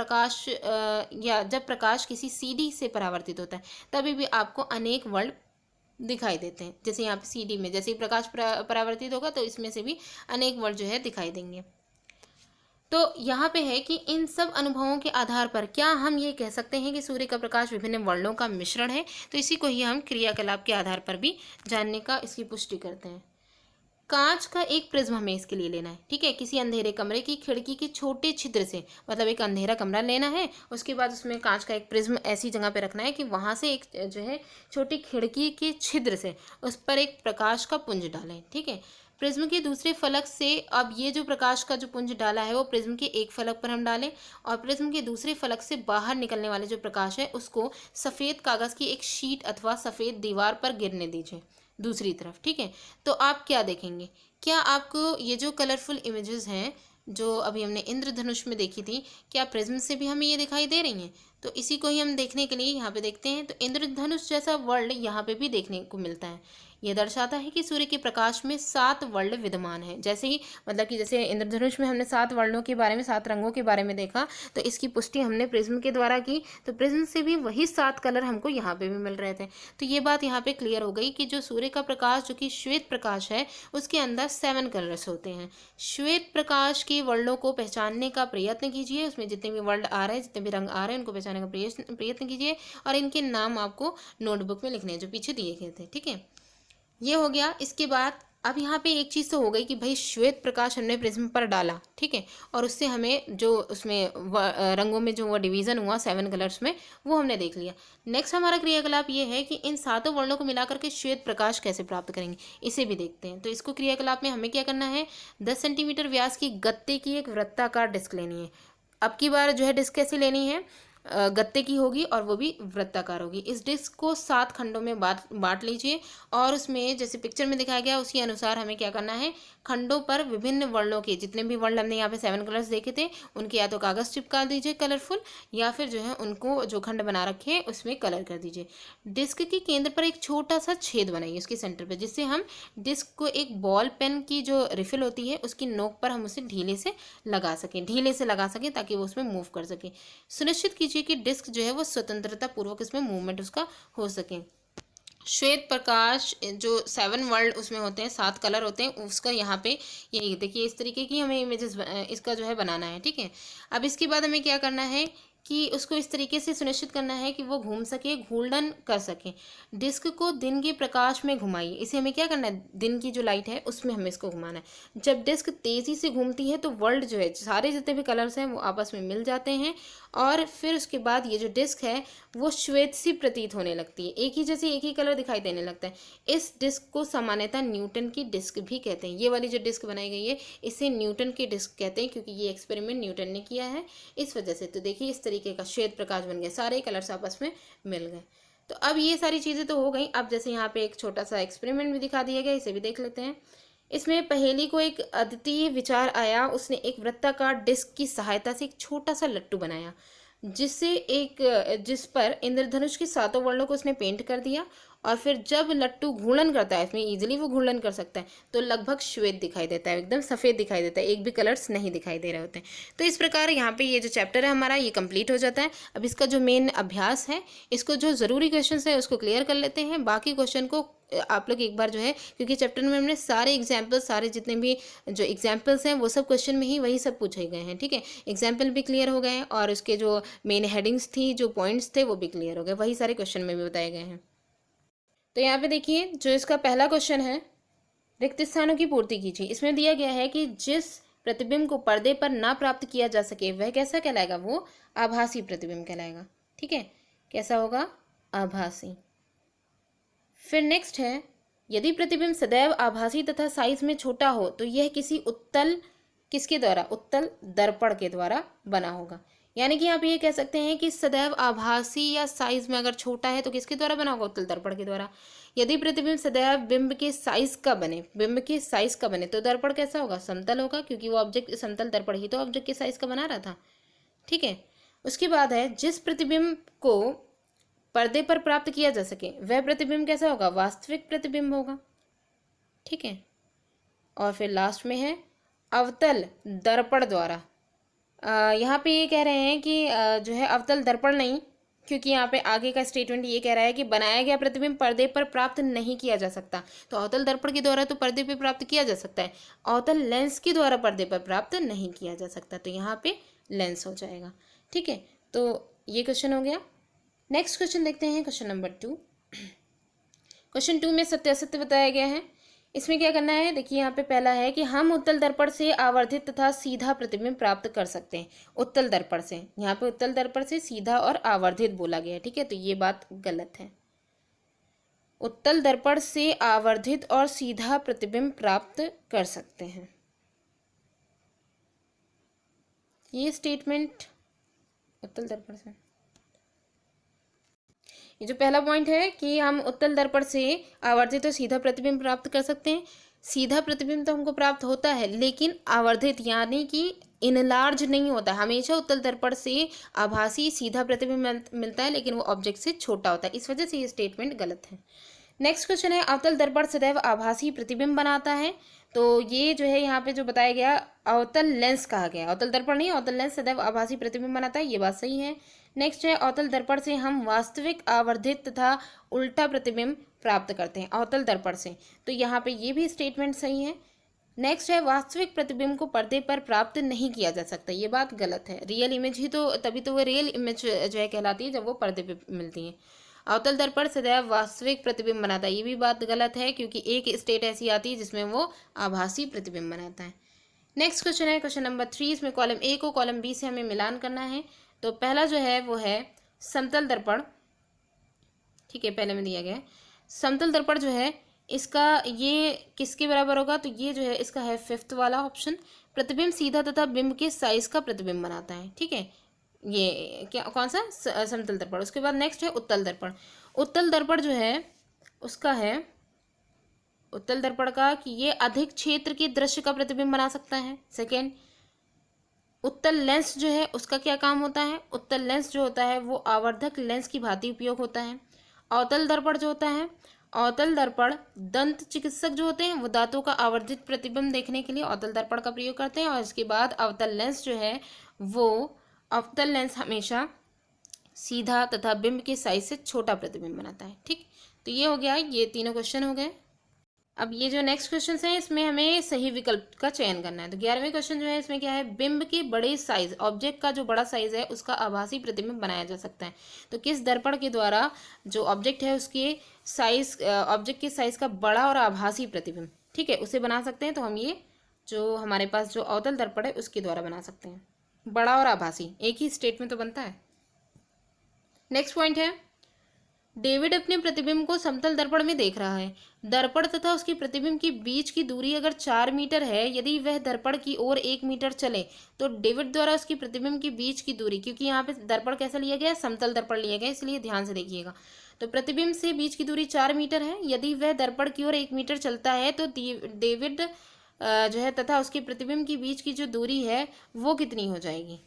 या जब प्रकाश किसी सीडी से परावर्तित होता है तभी भी आपको अनेक वर्ण दिखाई देते हैं। जैसे यहाँ पे सीडी में जैसे ही प्रकाश परावर्तित होगा तो इसमें से भी अनेक वर्ण जो है दिखाई देंगे। तो यहाँ पे है कि इन सब अनुभवों के आधार पर क्या हम ये कह सकते हैं कि सूर्य का प्रकाश विभिन्न वर्णों का मिश्रण है? तो इसी को ही हम क्रियाकलाप के आधार पर भी जानने का इसकी पुष्टि करते हैं। कांच का एक प्रिज्म हमें इसके लिए लेना है, ठीक है। किसी अंधेरे कमरे की खिड़की के छोटे छिद्र से, मतलब एक अंधेरा कमरा लेना है, उसके बाद उसमें कांच का एक प्रिज्म ऐसी जगह पे रखना है कि वहाँ से एक जो है छोटी खिड़की के छिद्र से उस पर एक प्रकाश का पुंज डालें, ठीक है। प्रिज्म के दूसरे फलक से अब ये जो प्रकाश का जो पुंज डाला है वो प्रिज्म के एक फलक पर हम डालें और प्रिज्म के दूसरे फलक से बाहर निकलने वाले जो प्रकाश है उसको सफ़ेद कागज़ की एक शीट अथवा सफ़ेद दीवार पर गिरने दीजिए दूसरी तरफ, ठीक है। तो आप क्या देखेंगे, क्या आपको ये जो कलरफुल इमेजेस हैं जो अभी हमने इंद्रधनुष में देखी थी, क्या प्रिज्म से भी हमें ये दिखाई दे रही हैं? तो इसी को ही हम देखने के लिए यहाँ पे देखते हैं। तो इंद्रधनुष जैसा वर्ल्ड यहाँ पे भी देखने को मिलता है। यह दर्शाता है कि सूर्य के प्रकाश में 7 वर्ण विद्यमान है। जैसे ही मतलब कि जैसे इंद्रधनुष में हमने 7 वर्णों के बारे में, 7 रंगों के बारे में देखा, तो इसकी पुष्टि हमने प्रिज्म के द्वारा की। तो प्रिज्म से भी वही 7 कलर हमको यहाँ पे भी मिल रहे थे। तो ये बात यहाँ पे क्लियर हो गई कि जो सूर्य का प्रकाश जो कि श्वेत प्रकाश है उसके अंदर 7 कलर्स होते हैं। श्वेत प्रकाश के वर्णों को पहचानने का प्रयत्न कीजिए, उसमें जितने भी वर्ण आ रहे हैं, जितने भी रंग आ रहे हैं उनको पहचानने का प्रयत्न कीजिए और इनके नाम आपको नोटबुक में लिखने हैं जो पीछे दिए गए थे, ठीक है। ये हो गया। इसके बाद अब यहाँ पे एक चीज़ तो हो गई कि भाई श्वेत प्रकाश हमने प्रिज्म पर डाला, ठीक है, और उससे हमें जो उसमें रंगों में जो वो डिवीज़न हुआ 7 कलर्स में वो हमने देख लिया। नेक्स्ट हमारा क्रियाकलाप ये है कि इन 7 वर्णों को मिलाकर के श्वेत प्रकाश कैसे प्राप्त करेंगे, इसे भी देखते हैं। तो इसको क्रियाकलाप में हमें क्या करना है, 10 सेंटीमीटर व्यास की गत्ते की एक वृत्ताकार डिस्क लेनी है। अब की बार जो है डिस्क कैसे लेनी है, गत्ते की होगी और वो भी वृत्ताकार होगी। इस डिस्क को 7 खंडों में बांट लीजिए और उसमें जैसे पिक्चर में दिखाया गया उसी अनुसार हमें क्या करना है, खंडों पर विभिन्न वर्णों के जितने भी वर्ण हमने यहाँ पे 7 कलर्स देखे थे उनके या तो कागज़ चिपका दीजिए कलरफुल, या फिर जो है उनको जो खंड बना रखे हैं उसमें कलर कर दीजिए। डिस्क के केंद्र पर एक छोटा सा छेद बनाइए उसके सेंटर पर, जिससे हम डिस्क को एक बॉल पेन की जो रिफिल होती है उसकी नोक पर हम उसे ढीले से लगा सकें ताकि वो उसमें मूव कर सके। सुनिश्चित कीजिए कि डिस्क जो है वो स्वतंत्रता पूर्वक इसमें मूवमेंट उसका हो सके। श्वेत प्रकाश जो 7 वर्ल्ड उसमें होते हैं, 7 कलर होते हैं, उसका यहाँ पे ये देखिए इस तरीके की हमें इमेजेस इसका जो है बनाना है, ठीक है। अब इसके बाद हमें क्या करना है कि उसको इस तरीके से सुनिश्चित करना है कि वो घूम सके, घूर्णन कर सके। डिस्क को दिन के प्रकाश में घुमाइए। इसे हमें क्या करना है, दिन की जो लाइट है उसमें हमें इसको घुमाना है। जब डिस्क तेज़ी से घूमती है तो वर्ल्ड जो है सारे जितने भी कलर्स हैं वो आपस में मिल जाते हैं और फिर उसके बाद ये जो डिस्क है वो श्वेत सी प्रतीत होने लगती है, एक ही कलर दिखाई देने लगता है। इस डिस्क को सामान्यतः न्यूटन की डिस्क भी कहते हैं। ये वाली जो डिस्क बनाई गई है इसे न्यूटन की डिस्क कहते हैं क्योंकि ये एक्सपेरिमेंट न्यूटन ने किया है, इस वजह से। तो देखिए इस तरीके का श्वेत प्रकाश बन गया, सारे कलर्स आपस में मिल गए। तो अब ये सारी चीज़ें तो हो गई। अब जैसे यहाँ पे एक छोटा सा एक्सपेरिमेंट भी दिखा दिया गया, इसे भी देख लेते हैं। इसमें पहेली को एक अद्वितीय विचार आया। उसने एक वृत्ताकार डिस्क की सहायता से एक छोटा सा लट्टू बनाया जिस पर इंद्रधनुष के 7 वर्णों को उसने पेंट कर दिया और फिर जब लट्टू घूर्णन करता है, इसमें इजीली वो घूर्णन कर सकता है, तो लगभग श्वेत दिखाई देता है, एकदम सफ़ेद दिखाई देता है, एक भी कलर्स नहीं दिखाई दे रहे होते हैं। तो इस प्रकार यहाँ पे ये जो चैप्टर है हमारा ये कंप्लीट हो जाता है। अब इसका जो मेन अभ्यास है, इसको जो ज़रूरी क्वेश्चन है उसको क्लियर कर लेते हैं। बाकी क्वेश्चन को आप लोग एक बार जो है, क्योंकि चैप्टर में हमने सारे एग्जाम्पल, सारे जितने भी जो एग्जाम्पल्स हैं वो सब क्वेश्चन में ही वही सब पूछे गए हैं, ठीक है। एग्जाम्पल भी क्लियर हो गए हैं और उसके जो मेन हेडिंग्स थी, जो पॉइंट्स थे वो भी क्लियर हो गए, वही सारे क्वेश्चन में भी बताए गए हैं। तो यहाँ पे देखिए जो इसका पहला क्वेश्चन है, रिक्त स्थानों की पूर्ति कीजिए। इसमें दिया गया है कि जिस प्रतिबिंब को पर्दे पर ना प्राप्त किया जा सके वह कैसा कहलाएगा, वो आभासी प्रतिबिंब कहलाएगा, ठीक है। कैसा होगा, आभासी। फिर नेक्स्ट है, यदि प्रतिबिंब सदैव आभासी तथा साइज में छोटा हो तो यह किसी उत्तल, किसके द्वारा, उत्तल दर्पण के द्वारा बना होगा। यानी कि यहाँ पे ये कह सकते हैं कि सदैव आभासी या साइज में अगर छोटा है तो किसके द्वारा बना होगा, उत्तल दर्पण के द्वारा। यदि प्रतिबिंब सदैव बिंब के साइज का बने, बिंब के साइज का बने, तो दर्पण कैसा होगा, समतल होगा, क्योंकि वो ऑब्जेक्ट, समतल दर्पण ही तो ऑब्जेक्ट के साइज का बना रहा था, ठीक है। उसके बाद है, जिस प्रतिबिंब को पर्दे पर प्राप्त किया जा सके वह प्रतिबिंब कैसा होगा, वास्तविक प्रतिबिंब होगा, ठीक है। और फिर लास्ट में है, अवतल दर्पण द्वारा। यहाँ पे ये कह रहे हैं कि जो है अवतल दर्पण नहीं, क्योंकि यहाँ पे आगे का स्टेटमेंट ये कह रहा है कि बनाया गया प्रतिबिंब पर्दे पर प्राप्त नहीं किया जा सकता। तो अवतल दर्पण के द्वारा तो पर्दे पर प्राप्त किया जा सकता है, अवतल लेंस के द्वारा पर्दे पर प्राप्त नहीं किया जा सकता, तो यहाँ पे लेंस हो जाएगा, ठीक है। तो ये क्वेश्चन हो गया। नेक्स्ट क्वेश्चन देखते हैं, क्वेश्चन नंबर 2। क्वेश्चन 2 में सत्य असत्य बताया गया है। इसमें क्या करना है, देखिए यहाँ पे पहला है कि हम उत्तल दर्पण से आवर्धित तथा सीधा प्रतिबिंब प्राप्त कर सकते हैं। उत्तल दर्पण से, यहाँ पे उत्तल दर्पण से सीधा और आवर्धित बोला गया है, ठीक है, तो ये बात गलत है। उत्तल दर्पण से आवर्धित और सीधा प्रतिबिंब प्राप्त कर सकते हैं, ये स्टेटमेंट उत्तल दर्पण से, ये जो पहला पॉइंट है कि हम उत्तल दर्पण से आवर्धित और सीधा प्रतिबिंब प्राप्त कर सकते हैं। सीधा प्रतिबिंब तो हमको प्राप्त होता है, लेकिन आवर्धित यानी कि इनलार्ज नहीं होता। हमेशा उत्तल दर्पण से आभासी सीधा प्रतिबिंब मिलता है, लेकिन वो ऑब्जेक्ट से छोटा होता है, इस वजह से ये स्टेटमेंट गलत है। नेक्स्ट क्वेश्चन है, अवतल दर्पण सदैव आभासी प्रतिबिंब बनाता है। तो ये जो है यहाँ पे जो बताया गया, अवतल लेंस कहा गया, अवतल दर्पण नहीं, अवतल लेंस सदैव आभासी प्रतिबिंब बनाता है, ये बात सही है। नेक्स्ट है, अवतल दर्पण से हम वास्तविक, आवर्धित तथा उल्टा प्रतिबिंब प्राप्त करते हैं अवतल दर्पण से, तो यहाँ पे ये भी स्टेटमेंट सही है। नेक्स्ट है, वास्तविक प्रतिबिंब को पर्दे पर प्राप्त नहीं किया जा सकता, ये बात गलत है। रियल इमेज ही तो, तभी तो वो रियल इमेज जो है कहलाती है जब वो पर्दे पे मिलती है। अवतल दर्पण सदैव वास्तविक प्रतिबिंब बनाता है, ये भी बात गलत है, क्योंकि एक स्टेट ऐसी आती है जिसमें वो आभासी प्रतिबिंब बनाता है। नेक्स्ट क्वेश्चन है, क्वेश्चन नंबर 3। इसमें कॉलम ए को कॉलम बी से हमें मिलान करना है। तो पहला जो है वो है समतल दर्पण, ठीक है, पहले में दिया गया है समतल दर्पण जो है इसका ये किसके बराबर होगा, तो ये जो है इसका है 5th वाला ऑप्शन। प्रतिबिंब सीधा तथा बिंब के साइज का प्रतिबिंब बनाता है, ठीक है, ये क्या, कौन सा, समतल दर्पण। उसके बाद नेक्स्ट है उत्तल दर्पण। उत्तल दर्पण जो है उसका है, उत्तल दर्पण का कि ये अधिक क्षेत्र के दृश्य का प्रतिबिंब बना सकता है। सेकेंड, उत्तल लेंस जो है उसका क्या काम होता है, उत्तल लेंस जो होता है वो आवर्धक लेंस की भांति उपयोग होता है। अवतल दर्पण जो होता है, अवतल दर्पण दंत चिकित्सक जो होते हैं वो दांतों का आवर्धित प्रतिबिंब देखने के लिए अवतल दर्पण का प्रयोग करते हैं। और इसके बाद अवतल लेंस जो है वो, अवतल लेंस हमेशा सीधा तथा बिंब के साइज से छोटा प्रतिबिंब बनाता है, ठीक। तो ये हो गया, ये तीनों क्वेश्चन हो गए। अब ये जो नेक्स्ट क्वेश्चन हैं इसमें हमें सही विकल्प का चयन करना है। तो 11वें क्वेश्चन जो है इसमें क्या है, बिंब के बड़े साइज, ऑब्जेक्ट का जो बड़ा साइज है उसका आभासी प्रतिबिंब बनाया जा सकता है। तो किस दर्पण के द्वारा जो ऑब्जेक्ट है उसके साइज, ऑब्जेक्ट के साइज का बड़ा और आभासी प्रतिबिंब, ठीक है, उसे बना सकते हैं। तो हम ये जो हमारे पास जो अवतल दर्पण है उसके द्वारा बना सकते हैं, बड़ा और आभासी एक ही स्टेट में तो बनता है। नेक्स्ट पॉइंट है, डेविड अपने प्रतिबिंब को समतल दर्पण में देख रहा है। दर्पण तथा उसके प्रतिबिंब के बीच की दूरी अगर 4 मीटर है, यदि वह दर्पण की ओर 1 मीटर चले तो डेविड द्वारा उसके प्रतिबिंब के बीच की दूरी, क्योंकि यहाँ पे दर्पण कैसा लिया गया है, समतल दर्पण लिया गया है, इसलिए ध्यान से देखिएगा। तो प्रतिबिंब से बीच की दूरी 4 मीटर है, यदि वह दर्पण की ओर 1 मीटर चलता है तो डेविड जो है तथा उसके प्रतिबिंब के बीच की जो दूरी है वो कितनी हो जाएगी,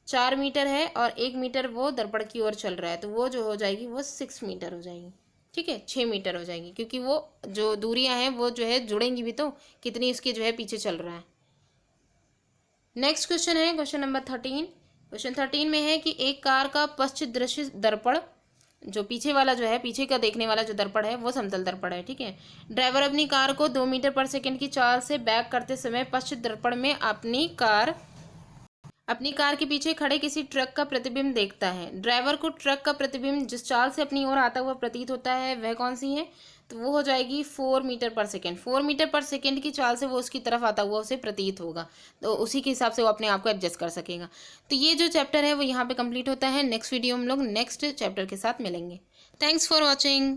4 मीटर है और 1 मीटर वो दर्पण की ओर चल रहा है, तो वो जो हो जाएगी वो 6 मीटर हो जाएगी, ठीक है, 6 मीटर हो जाएगी, क्योंकि वो जो दूरियां हैं वो जो है जुड़ेंगी भी तो, कितनी उसके जो है पीछे चल रहा है। नेक्स्ट क्वेश्चन है क्वेश्चन नंबर 13। क्वेश्चन 13 में है कि एक कार का पश्च दृश्य दर्पण, जो पीछे वाला जो है, पीछे का देखने वाला जो दर्पण है वो समतल दर्पण है, ठीक है। ड्राइवर अपनी कार को 2 मीटर पर सेकंड की चाल से बैक करते समय पश्चिम दर्पण में अपनी कार के पीछे खड़े किसी ट्रक का प्रतिबिंब देखता है। ड्राइवर को ट्रक का प्रतिबिंब जिस चाल से अपनी ओर आता हुआ प्रतीत होता है वह कौन सी है? तो वो हो जाएगी 4 मीटर पर सेकेंड। 4 मीटर पर सेकेंड की चाल से वो उसकी तरफ आता हुआ उसे प्रतीत होगा, तो उसी के हिसाब से वो अपने आप को एडजस्ट कर सकेगा। तो ये जो चैप्टर है वो यहाँ पे कंप्लीट होता है। नेक्स्ट वीडियो हम लोग नेक्स्ट चैप्टर के साथ मिलेंगे। Thanks for watching.